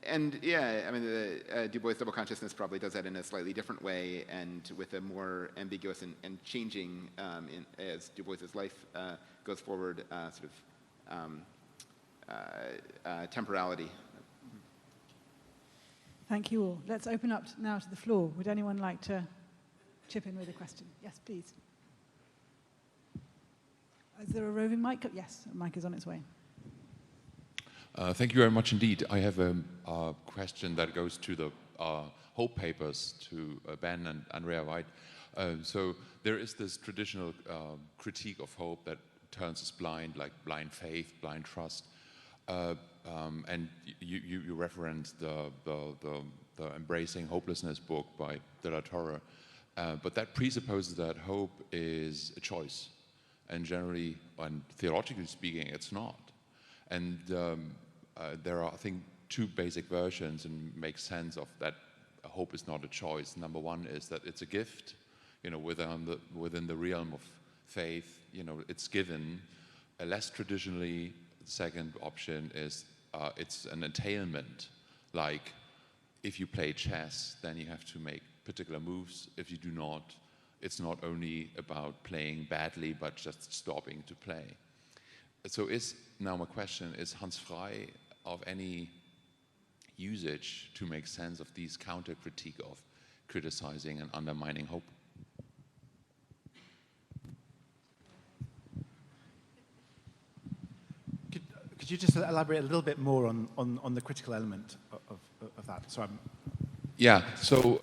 And yeah, I mean, the Du Bois double consciousness probably does that in a slightly different way and with a more ambiguous and changing, as Du Bois's life goes forward, sort of temporality. Thank you all. Let's open up now to the floor. Would anyone like to chip in with a question? Yes, please. Is there a roving mic? Yes, a mic is on its way. Thank you very much indeed. I have a question that goes to the Hope papers, to Ben and Andrea White. So there is this traditional critique of hope that turns us blind, like blind faith, blind trust. And you referenced the Embracing Hopelessness book by De La Torre. But that presupposes that hope is a choice. And generally, and theologically speaking, it's not. And there are, I think, two basic versions and make sense of that hope is not a choice. Number one is that it's a gift, within the realm of faith, it's given. Less traditionally, the second option is it's an entailment. Like, if you play chess, then you have to make particular moves. If you do not, it's not only about playing badly, but just stopping to play. So now my question, is Hans Frei of any usage to make sense of these counter-critique of criticizing and undermining hope? Could you just elaborate a little bit more on the critical element of that? So yeah, so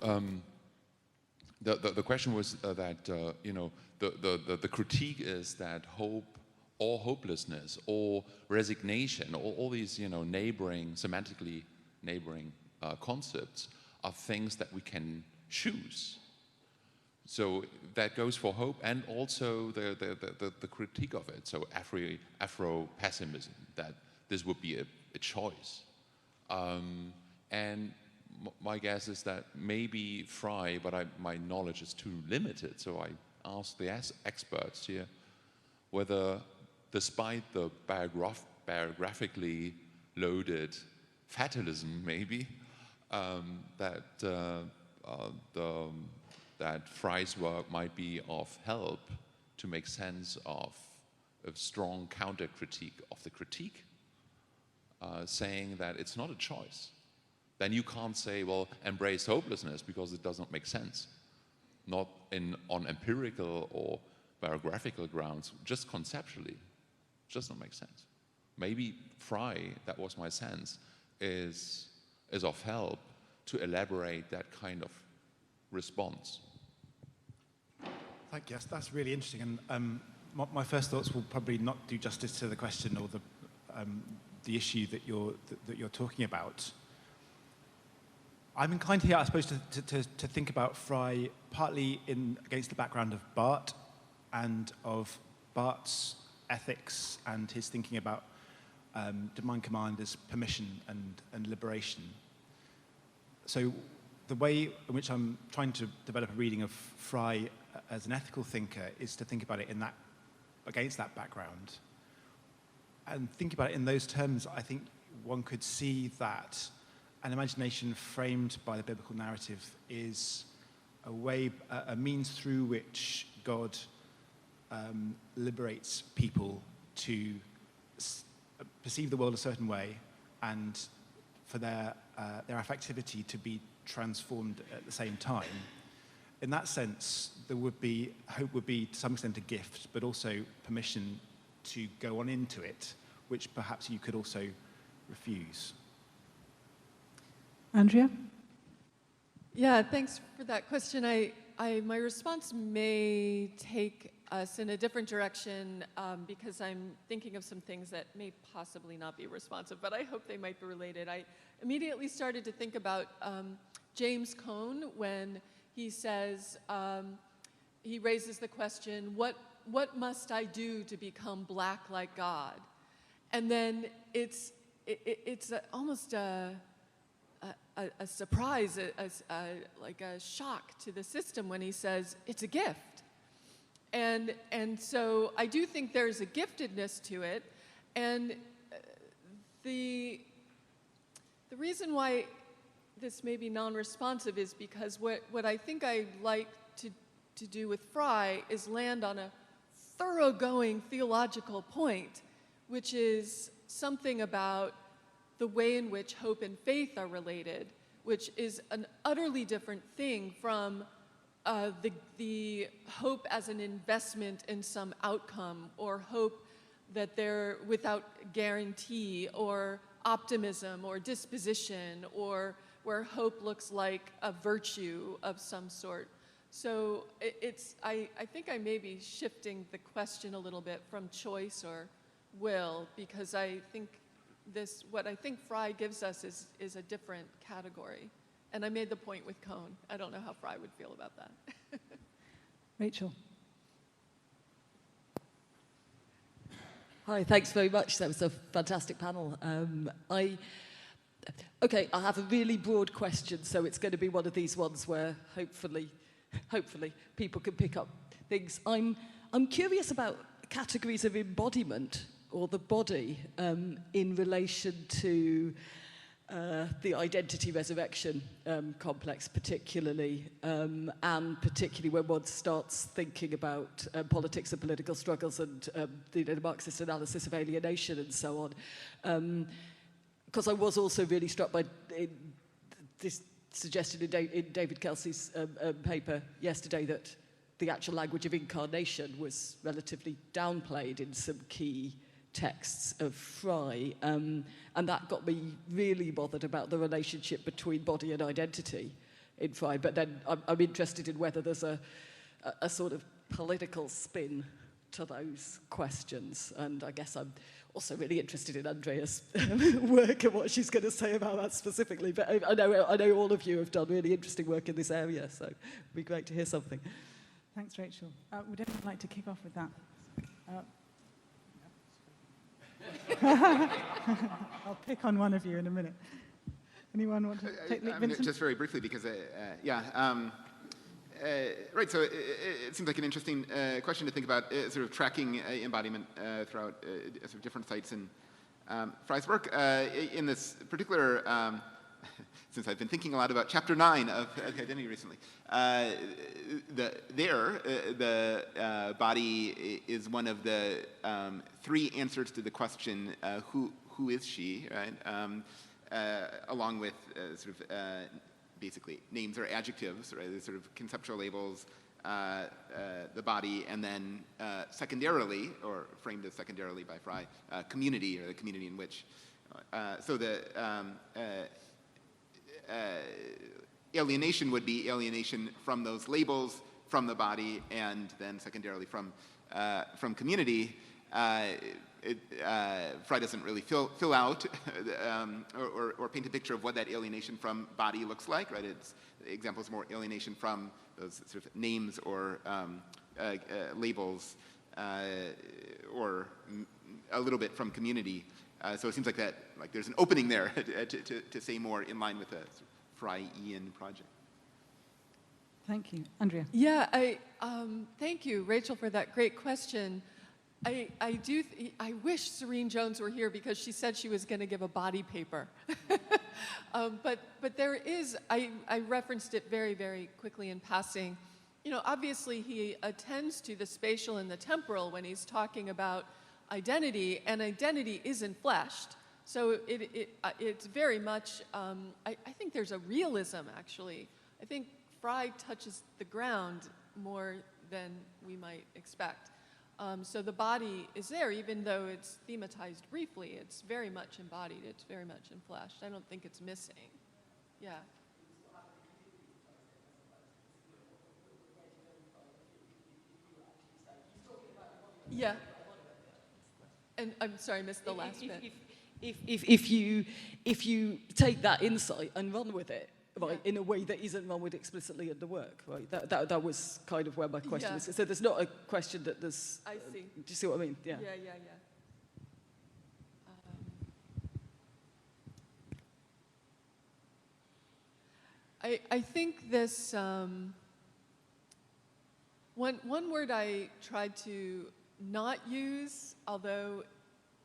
the question was that, the critique is that hope or hopelessness or resignation, or all these, neighboring, semantically neighboring concepts are things that we can choose. So that goes for hope and also the critique of it. So Afro-pessimism, that this would be a choice. And my guess is that maybe Frei, but my knowledge is too limited, so I asked the experts here whether, despite the biographically loaded fatalism, maybe, that Frei's work might be of help to make sense of a strong counter-critique of the critique, saying that it's not a choice. Then you can't say, well, embrace hopelessness because it doesn't make sense. Not on empirical or biographical grounds, just conceptually. It just doesn't make sense. Maybe Frei, that was my sense, is of help to elaborate that kind of response. Thank you. That's really interesting. And my first thoughts will probably not do justice to the question or the issue that you're talking about. I'm inclined here, I suppose, to think about Frei partly against the background of Barth and of Barth's ethics and his thinking about divine command as permission and liberation. So the way in which I'm trying to develop a reading of Frei as an ethical thinker is to think about it against that background. And think about it in those terms, I think one could see that an imagination framed by the biblical narrative is a means through which God liberates people to perceive the world a certain way and for their affectivity to be transformed at the same time. In that sense, hope would be to some extent a gift, but also permission to go on into it, which perhaps you could also refuse. Andrea? Yeah, thanks for that question. My response may take us in a different direction because I'm thinking of some things that may possibly not be responsive, but I hope they might be related. I immediately started to think about James Cone when he says, he raises the question, what must I do to become black like God? And then it's almost a surprise, like a shock to the system when he says it's a gift. And so I do think there's a giftedness to it. And the reason why this may be non-responsive is because what I think I like to do with Frei is land on a thoroughgoing theological point, which is something about the way in which hope and faith are related, which is an utterly different thing from the hope as an investment in some outcome, or hope that they're without guarantee, or optimism or disposition, or where hope looks like a virtue of some sort. So I think I may be shifting the question a little bit from choice or will, because I think what I think Frei gives us is a different category. And I made the point with Cone. I don't know how Frei would feel about that. Rachel. Hi, thanks very much. That was a fantastic panel. I have a really broad question, so it's going to be one of these ones where hopefully people can pick up things. I'm curious about categories of embodiment or the body in relation to the identity resurrection complex particularly, and particularly when one starts thinking about politics and political struggles and the Marxist analysis of alienation and so on. Because I was also really struck by this suggested in David Kelsey's paper yesterday that the actual language of incarnation was relatively downplayed in some key texts of Frei, and that got me really bothered about the relationship between body and identity in Frei. But then I'm interested in whether there's a sort of political spin to those questions, and I guess I'm also really interested in Andrea's work and what she's going to say about that specifically. But I know all of you have done really interesting work in this area, so it'd be great to hear something. Thanks, Rachel. Would anyone like to kick off with that? I'll pick on one of you in a minute. Anyone want to take lead, Vincent? Just very briefly, because, right, so it seems like an interesting question to think about, sort of tracking embodiment throughout sort of different sites in Frei's work. In this particular, since I've been thinking a lot about Chapter 9 of Identity recently, the body is one of the 3 answers to the question, who is she, right? Along with sort of basically names or adjectives, right? These sort of conceptual labels, the body, and then secondarily, or framed as secondarily by Frei, community, or the community in which. So the alienation would be alienation from those labels, from the body, and then secondarily from community. Frei doesn't really fill out or paint a picture of what that alienation from body looks like, right? It's examples more alienation from those sort of names or labels, or a little bit from community. So it seems like that, like there's an opening there to say more in line with the Frei-ian project. Thank you. Andrea? Yeah, thank you, Rachel, for that great question. I wish Serene Jones were here, because she said she was going to give a body paper. But there is, I referenced it very, very quickly in passing. You know, obviously he attends to the spatial and the temporal when he's talking about identity, and identity isn't fleshed. So it's very much, I think there's a realism, actually. I think Frei touches the ground more than we might expect. So the body is there, even though it's thematized briefly. It's very much embodied. It's very much enfleshed. I don't think it's missing. Yeah. Yeah. And I'm sorry, I missed the last bit. If you take that insight and run with it, right, in a way that isn't run with explicitly in the work, right? That was kind of where my question was. So there's not a question that there's... I see. Do you see what I mean? Yeah. Yeah. I think this, one word I tried to not use, although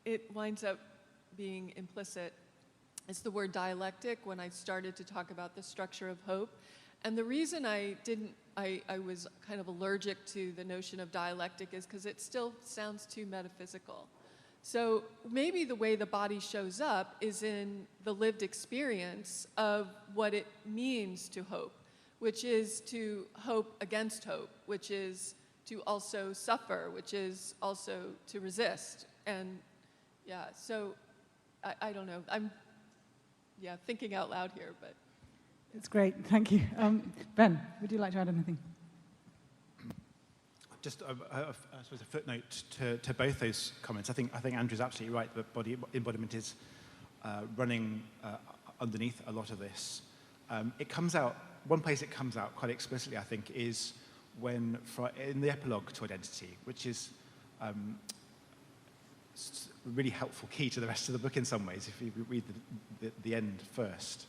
it winds up being implicit, is the word dialectic when I started to talk about the structure of hope. And the reason I was kind of allergic to the notion of dialectic is because it still sounds too metaphysical. So maybe the way the body shows up is in the lived experience of what it means to hope, which is to hope against hope, which is to also suffer, which is also to resist. And yeah, so I don't know. I'm thinking out loud here, but. It's great, thank you. Ben, would you like to add anything? Just I suppose a footnote to both those comments. I think Andrew's absolutely right that body embodiment is running underneath a lot of this. It comes out, one place it comes out quite explicitly, I think, is when in the epilogue to Identity, which is a really helpful key to the rest of the book in some ways, if you read the end first.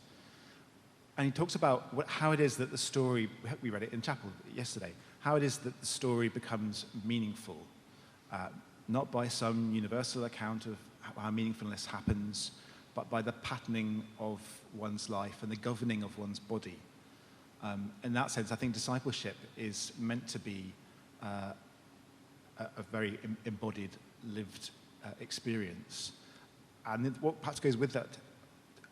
And he talks about how it is that the story, we read it in chapel yesterday, how it is that the story becomes meaningful, not by some universal account of how meaningfulness happens, but by the patterning of one's life and the governing of one's body. In that sense, I think discipleship is meant to be a very embodied, lived experience. And what perhaps goes with that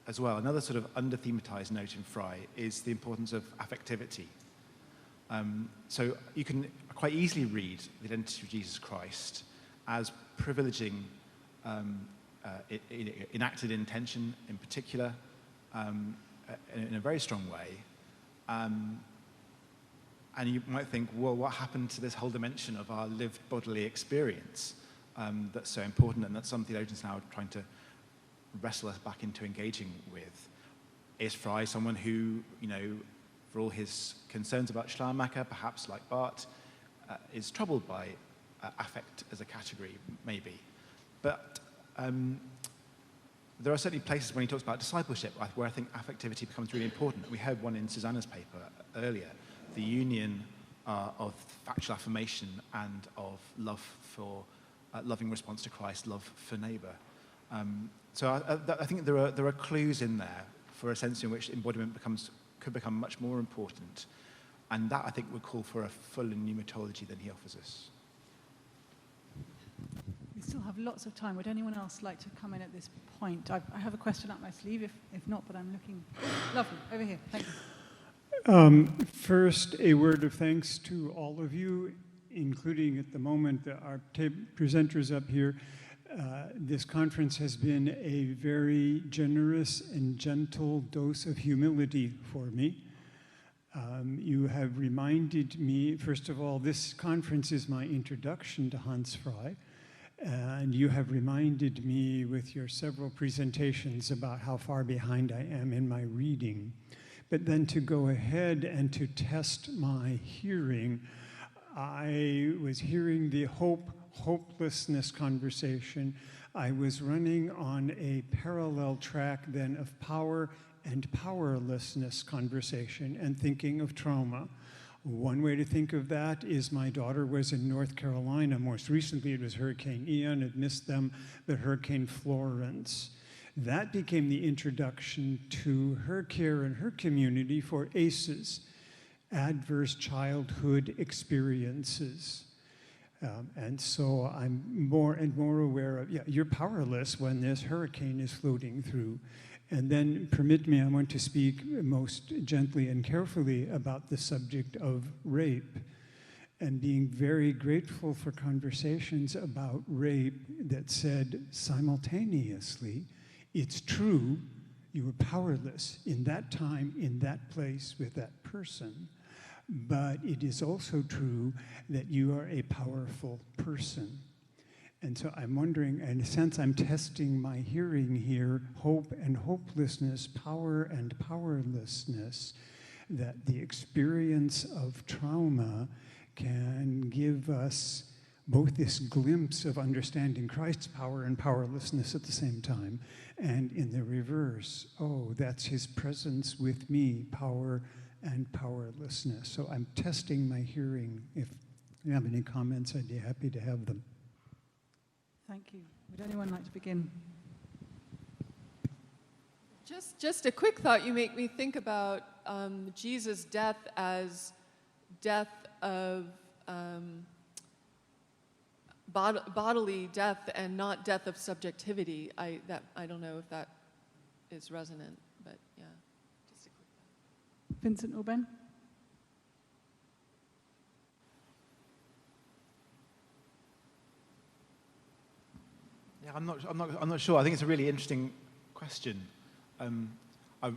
as well, another sort of under-thematized note in Frei is the importance of affectivity. So you can quite easily read the identity of Jesus Christ as privileging enacted intention in particular, in a very strong way. And you might think, well, what happened to this whole dimension of our lived bodily experience? that's so important, and that some theologians now are trying to wrestle us back into engaging with. Is Frei someone who, for all his concerns about Schleiermacher, perhaps like Barth, is troubled by affect as a category, maybe? But there are certainly places when he talks about discipleship where I think affectivity becomes really important. We heard one in Susannah's paper earlier, the union of factual affirmation and of love for loving response to Christ, love for neighbour. So I think there are clues in there for a sense in which embodiment could become much more important. And that, I think, would call for a fuller pneumatology than he offers us. We still have lots of time. Would anyone else like to come in at this point? I have a question up my sleeve, if not, but I'm looking. Lovely. Over here. Thank you. First, a word of thanks to all of you, including at the moment our presenters up here. This conference has been a very generous and gentle dose of humility for me. You have reminded me, first of all, this conference is my introduction to Hans Frei, and you have reminded me with your several presentations about how far behind I am in my reading. But then to go ahead and to test my hearing, I was hearing the hopelessness conversation. I was running on a parallel track then of power and powerlessness conversation and thinking of trauma. One way to think of that is my daughter was in North Carolina. Most recently it was Hurricane Ian, it missed them, but Hurricane Florence. That became the introduction to her care and her community for ACEs, adverse childhood experiences. And so I'm more and more aware of, you're powerless when this hurricane is floating through. And then permit me, I want to speak most gently and carefully about the subject of rape, and being very grateful for conversations about rape that said simultaneously, it's true, you were powerless in that time, in that place, with that person. But it is also true that you are a powerful person. And so I'm wondering, in a sense, I'm testing my hearing here, hope and hopelessness, power and powerlessness, that the experience of trauma can give us both this glimpse of understanding Christ's power and powerlessness at the same time, and in the reverse, oh, that's his presence with me, power and powerlessness. So I'm testing my hearing. If you have any comments, I'd be happy to have them. Thank you. Would anyone like to begin? Just a quick thought. You make me think about Jesus' death as death of bodily death and not death of subjectivity. I don't know if that is resonant, but yeah. Just a quick thought. Vincent or Ben? Yeah, I'm not sure. I think it's a really interesting question. I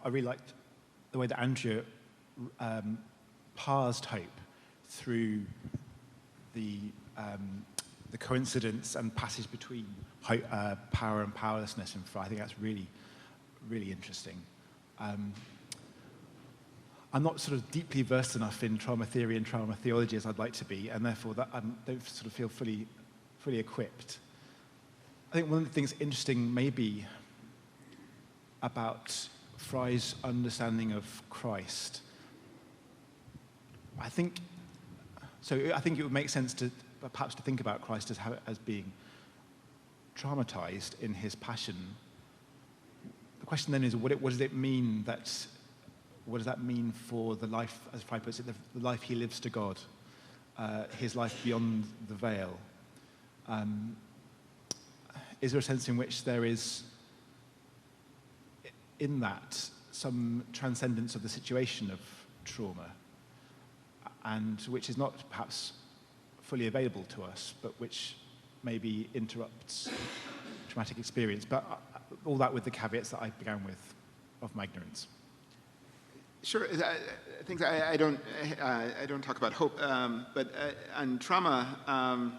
really liked the way that Andrea parsed hope through the coincidence and passage between hope, power and powerlessness in Frei. I think that's really, really interesting. I'm not sort of deeply versed enough in trauma theory and trauma theology as I'd like to be, and therefore that I don't sort of feel fully equipped. I think one of the things interesting maybe about Frei's understanding of Christ, I think it would make sense to perhaps to think about Christ as being traumatized in his passion. The question then is, what does that mean for the life, as Frei puts it, the life he lives to God, his life beyond the veil? Is there a sense in which there is, in that, some transcendence of the situation of trauma, and which is not perhaps fully available to us, but which maybe interrupts traumatic experience? But all that with the caveats that I began with of my ignorance. Sure. Things I don't talk about hope, but on trauma.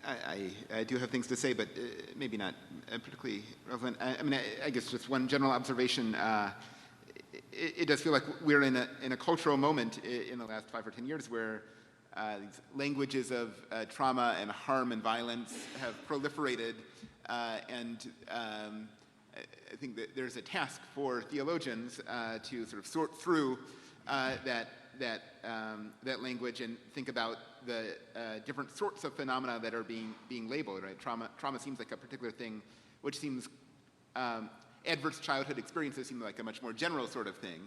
I do have things to say, but maybe not particularly relevant. I guess just one general observation. It does feel like we're in a cultural moment in the last 5 or 10 years where these languages of trauma and harm and violence have proliferated, and I think that there's a task for theologians to sort of sort through that language and think about the different sorts of phenomena that are being labeled. Right? Trauma seems like a particular thing, which seems adverse childhood experiences seem like a much more general sort of thing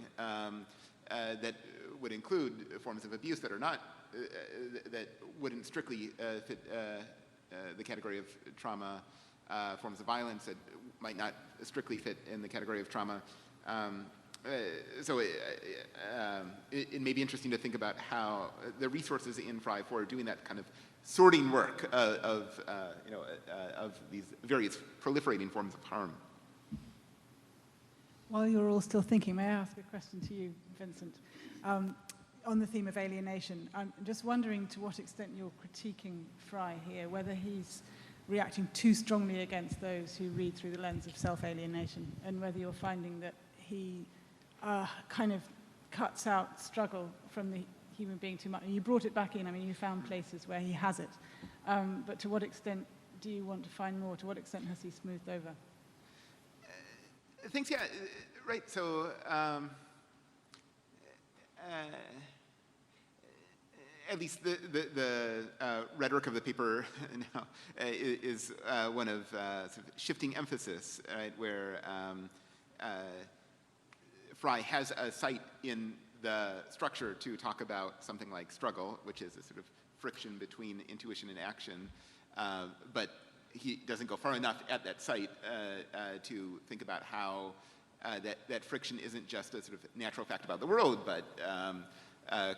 that would include forms of abuse that are not that wouldn't strictly fit the category of trauma, forms of violence that might not strictly fit in the category of trauma. So it may be interesting to think about how the resources in Frei for doing that kind of sorting work of these various proliferating forms of harm. While you're all still thinking, may I ask a question to you, Vincent? On the theme of alienation, I'm just wondering to what extent you're critiquing Frei here, whether he's reacting too strongly against those who read through the lens of self-alienation, and whether you're finding that he kind of cuts out struggle from the human being too much. And you brought it back in. I mean, you found places where he has it. But to what extent do you want to find more? To what extent has he smoothed over? Thanks, yeah, right. So at least the rhetoric of the paper now is one of sort of shifting emphasis, right, where Frei has a site in the structure to talk about something like struggle, which is a sort of friction between intuition and action, but he doesn't go far enough at that site to think about how that friction isn't just a sort of natural fact about the world, but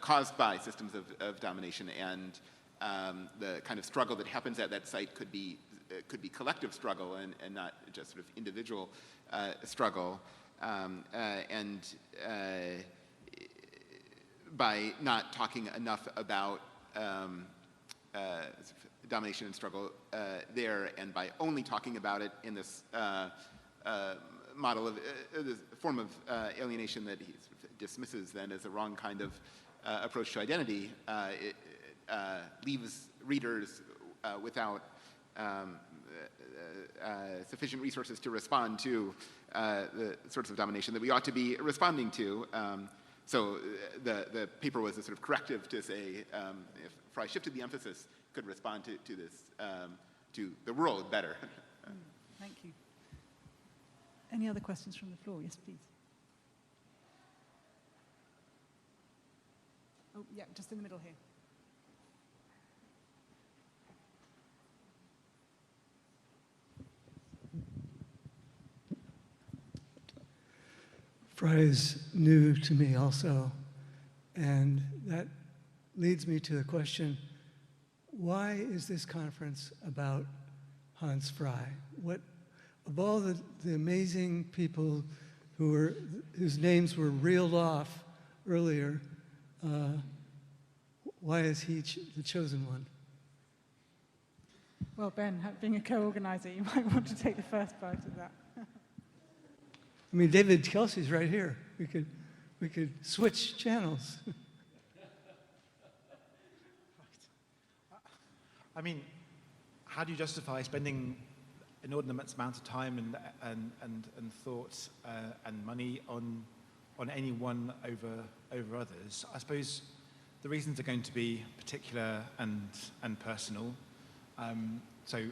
caused by systems of domination, and the kind of struggle that happens at that site could be collective struggle and not just sort of individual struggle. And by not talking enough about domination and struggle there, and by only talking about it in this model of this form of alienation that he sort of dismisses then as a wrong kind of approach to identity, it leaves readers without sufficient resources to respond to the sorts of domination that we ought to be responding to. So the paper was a sort of corrective to say if Frei shifted the emphasis, could respond to this, to the world better. Thank you. Any other questions from the floor? Yes, please. Oh, yeah, just in the middle here. Frei is new to me also, and that leads me to the question, why is this conference about Hans Frei? What, of all the amazing people whose names were reeled off earlier, why is he the chosen one? Well, Ben, being a co-organizer, you might want to take the first part of that. I mean, David Kelsey's right here. We could switch channels. I mean, how do you justify spending inordinate amounts of time and thought and money on any one over others? I suppose the reasons are going to be particular and personal. So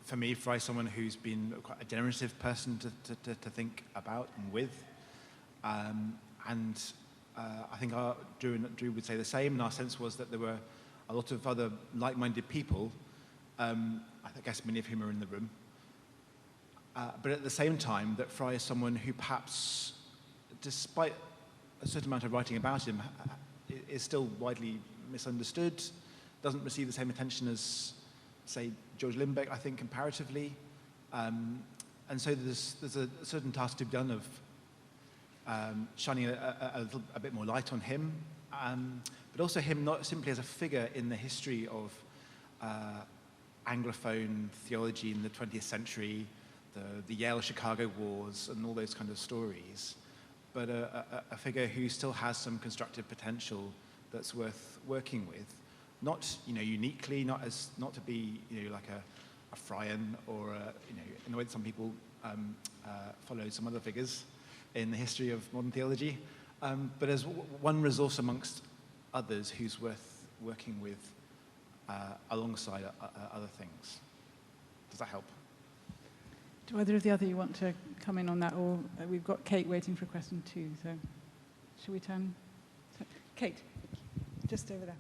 for me, Frei is someone who's been quite a generative person to think about and with. And I think Drew would say the same, and our sense was that there were a lot of other like-minded people, I guess many of whom are in the room. But at the same time, that Frei is someone who perhaps, despite a certain amount of writing about him, is still widely misunderstood, doesn't receive the same attention as, say, George Lindbeck, I think, comparatively. And so there's a certain task to be done of shining a bit more light on him, but also him not simply as a figure in the history of Anglophone theology in the 20th century, the Yale-Chicago Wars, and all those kind of stories, but a figure who still has some constructive potential that's worth working with, not uniquely, not to be like a Freian or in the way that some people follow some other figures in the history of modern theology, but as one resource amongst others who's worth working with alongside other things. Does that help? Do either of the other you want to come in on that, or we've got Kate waiting for question 2, so shall we turn? Kate, just over there.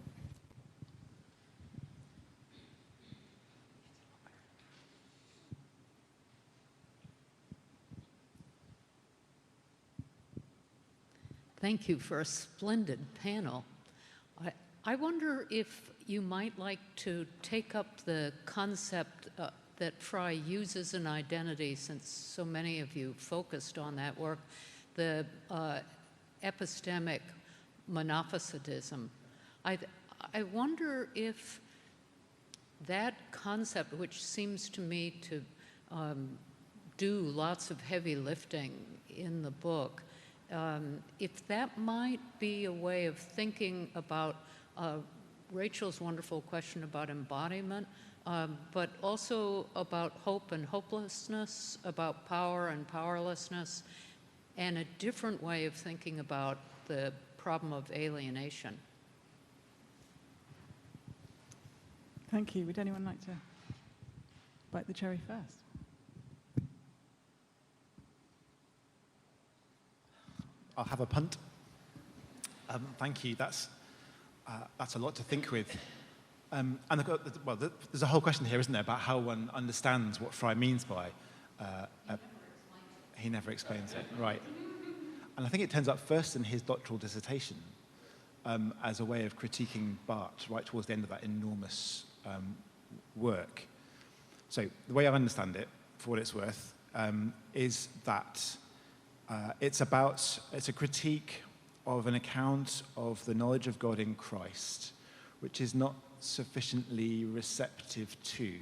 Thank you for a splendid panel. I wonder if you might like to take up the concept that Frei uses in identity, since so many of you focused on that work, the epistemic monophysitism. I wonder if that concept, which seems to me to do lots of heavy lifting in the book, if that might be a way of thinking about Rachel's wonderful question about embodiment, but also about hope and hopelessness, about power and powerlessness, and a different way of thinking about the problem of alienation. Thank you. Would anyone like to bite the cherry first? I'll have a punt. Thank you. That's a lot to think with. And there's a whole question here, isn't there, about how one understands what Frei means by he never explains it. Right. And I think it turns up first in his doctoral dissertation as a way of critiquing Barth right towards the end of that enormous work. So the way I understand it, for what it's worth, is that it's a critique of an account of the knowledge of God in Christ, which is not sufficiently receptive to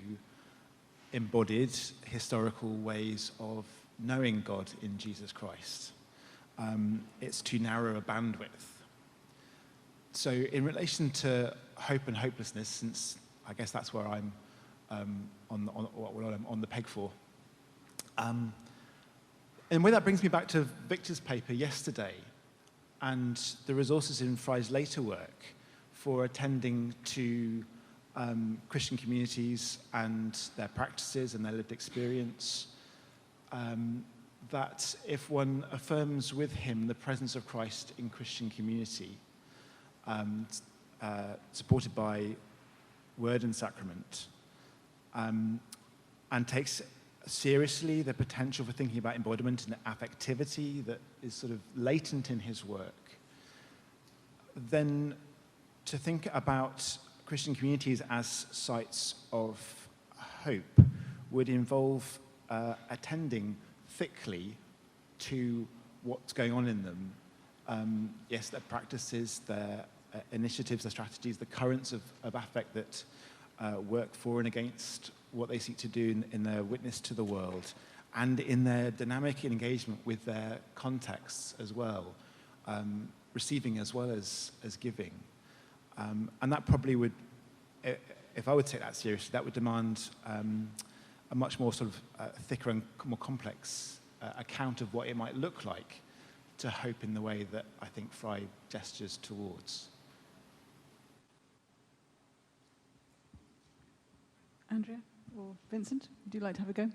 embodied historical ways of knowing God in Jesus Christ. It's too narrow a bandwidth. So in relation to hope and hopelessness, since I guess that's where I'm on the peg for, in a way that brings me back to Victor's paper yesterday and the resources in Frei's later work for attending to Christian communities and their practices and their lived experience, that if one affirms with him the presence of Christ in Christian community, supported by word and sacrament, and takes seriously the potential for thinking about embodiment and affectivity that is sort of latent in his work, then to think about Christian communities as sites of hope would involve attending thickly to what's going on in them. Yes, their practices, their initiatives, their strategies, the currents of affect that work for and against what they seek to do in their witness to the world, and in their dynamic engagement with their contexts as well, receiving as well as giving. And that probably would, if I would take that seriously, that would demand a much more sort of thicker and more complex account of what it might look like to hope in the way that I think Frei gestures towards. Andrea or Vincent, would you like to have a go?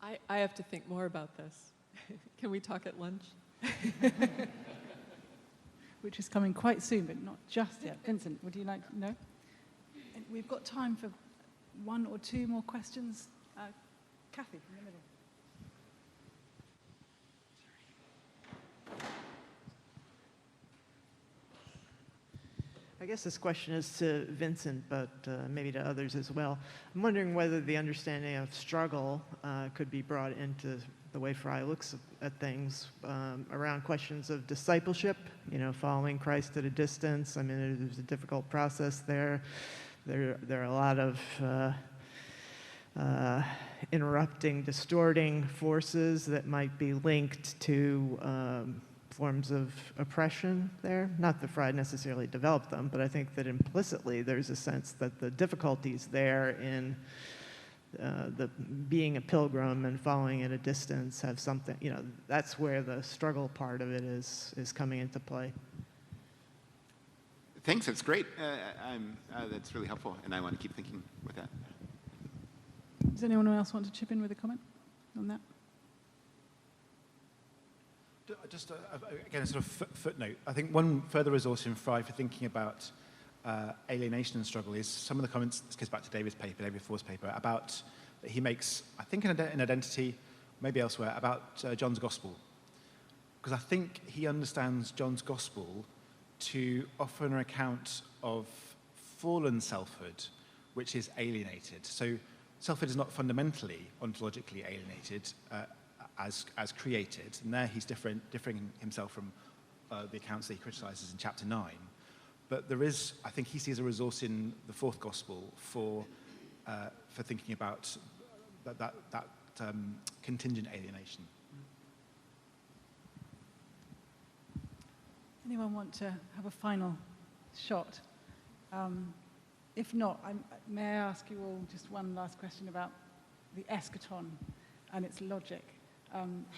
I have to think more about this. Can we talk at lunch? Which is coming quite soon, but not just yet. Vincent, would you like to know? And we've got time for one or two more questions. Kathy, in the middle. I guess this question is to Vincent, but maybe to others as well. I'm wondering whether the understanding of struggle could be brought into the way Frei looks at things around questions of discipleship, following Christ at a distance. I mean, there's a difficult process there. there are a lot of interrupting, distorting forces that might be linked to forms of oppression there. Not that Frei necessarily developed them, but I think that implicitly there's a sense that the difficulties there in the being a pilgrim and following at a distance have something, that's where the struggle part of it is coming into play. Thanks, that's great. That's really helpful, and I want to keep thinking with that. Does anyone else want to chip in with a comment on that? Just again, a sort of footnote. I think one further resource in Frei for thinking about alienation and struggle is some of the comments, this goes back to David Ford's paper, about that he makes, I think in Identity, maybe elsewhere, about John's Gospel. Because I think he understands John's Gospel to offer an account of fallen selfhood, which is alienated. So selfhood is not fundamentally, ontologically alienated as created, and there he's differing himself from the accounts that he criticizes in chapter 9. But there is, I think he sees a resource in the fourth gospel for thinking about that contingent alienation. Anyone want to have a final shot? If not, may I ask you all just one last question about the eschaton and its logic,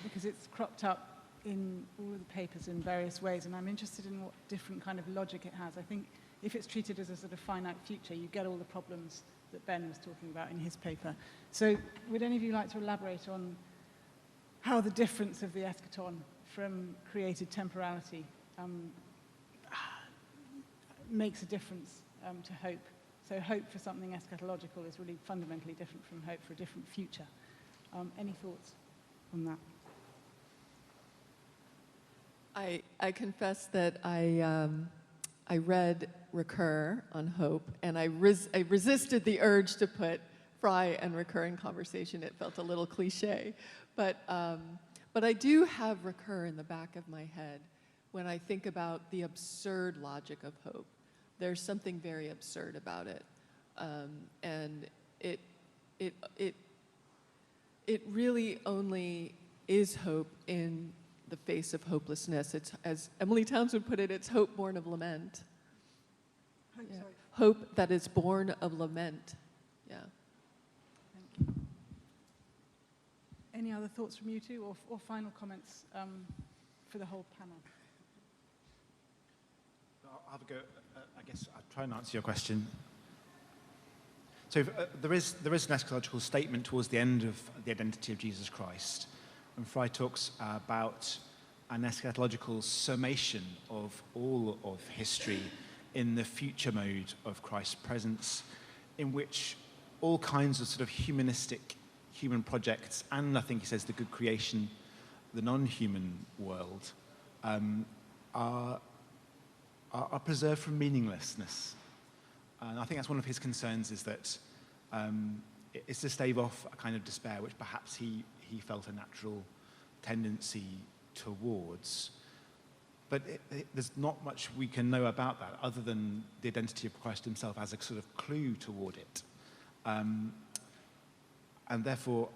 because it's cropped up in all of the papers in various ways, and I'm interested in what different kind of logic it has. I think if it's treated as a sort of finite future, you get all the problems that Ben was talking about in his paper. So would any of you like to elaborate on how the difference of the eschaton from created temporality makes a difference to hope? So hope for something eschatological is really fundamentally different from hope for a different future. Any thoughts on that? I confess that I read Recur on hope, and I resisted the urge to put Frei and Recur in conversation. It felt a little cliche, but I do have Recur in the back of my head when I think about the absurd logic of hope. There's something very absurd about it, and it really only is hope in the face of hopelessness. It's, as Emily Towns would put it, it's hope born of lament. Yeah. Hope that is born of lament. Yeah. Thank you. Any other thoughts from you two, or final comments for the whole panel? I'll have a go. I guess I'll try and answer your question. So there is an eschatological statement towards the end of the identity of Jesus Christ, and Frei talks about an eschatological summation of all of history in the future mode of Christ's presence, in which all kinds of sort of humanistic human projects, and I think he says the good creation, the non-human world, are preserved from meaninglessness. And I think that's one of his concerns, is that it's to stave off a kind of despair, which perhaps he felt a natural tendency towards. But there's not much we can know about that other than the identity of Christ himself as a sort of clue toward it. And therefore,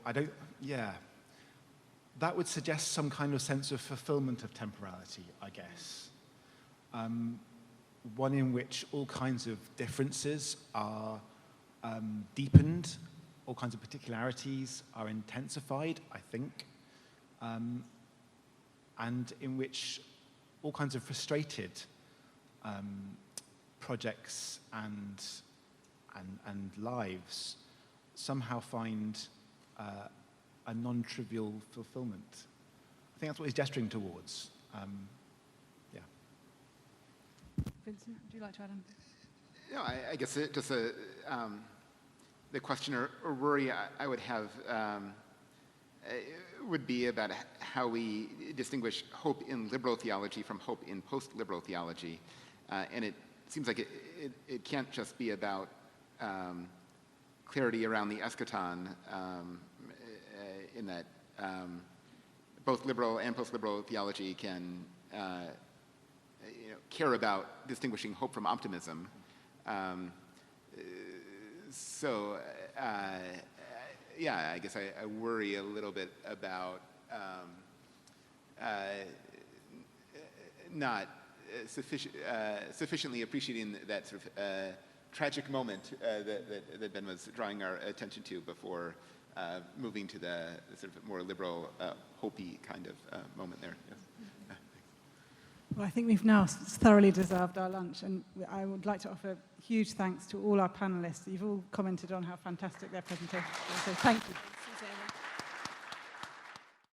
that would suggest some kind of sense of fulfillment of temporality, I guess. One in which all kinds of differences are deepened, all kinds of particularities are intensified, I think, and in which all kinds of frustrated projects and lives somehow find a non-trivial fulfillment. I think that's what he's gesturing towards. Vincent, would you like to add on? No, I guess just the question or worry I would have would be about how we distinguish hope in liberal theology from hope in post-liberal theology. And it seems like it can't just be about clarity around the eschaton, in that both liberal and post-liberal theology can care about distinguishing hope from optimism. So, yeah, I guess I worry a little bit about not sufficiently appreciating that sort of tragic moment that Ben was drawing our attention to before moving to the sort of more liberal, hopey kind of moment there. Yes. Well, I think we've now thoroughly deserved our lunch, and I would like to offer huge thanks to all our panelists. You've all commented on how fantastic their presentations were, so thank you.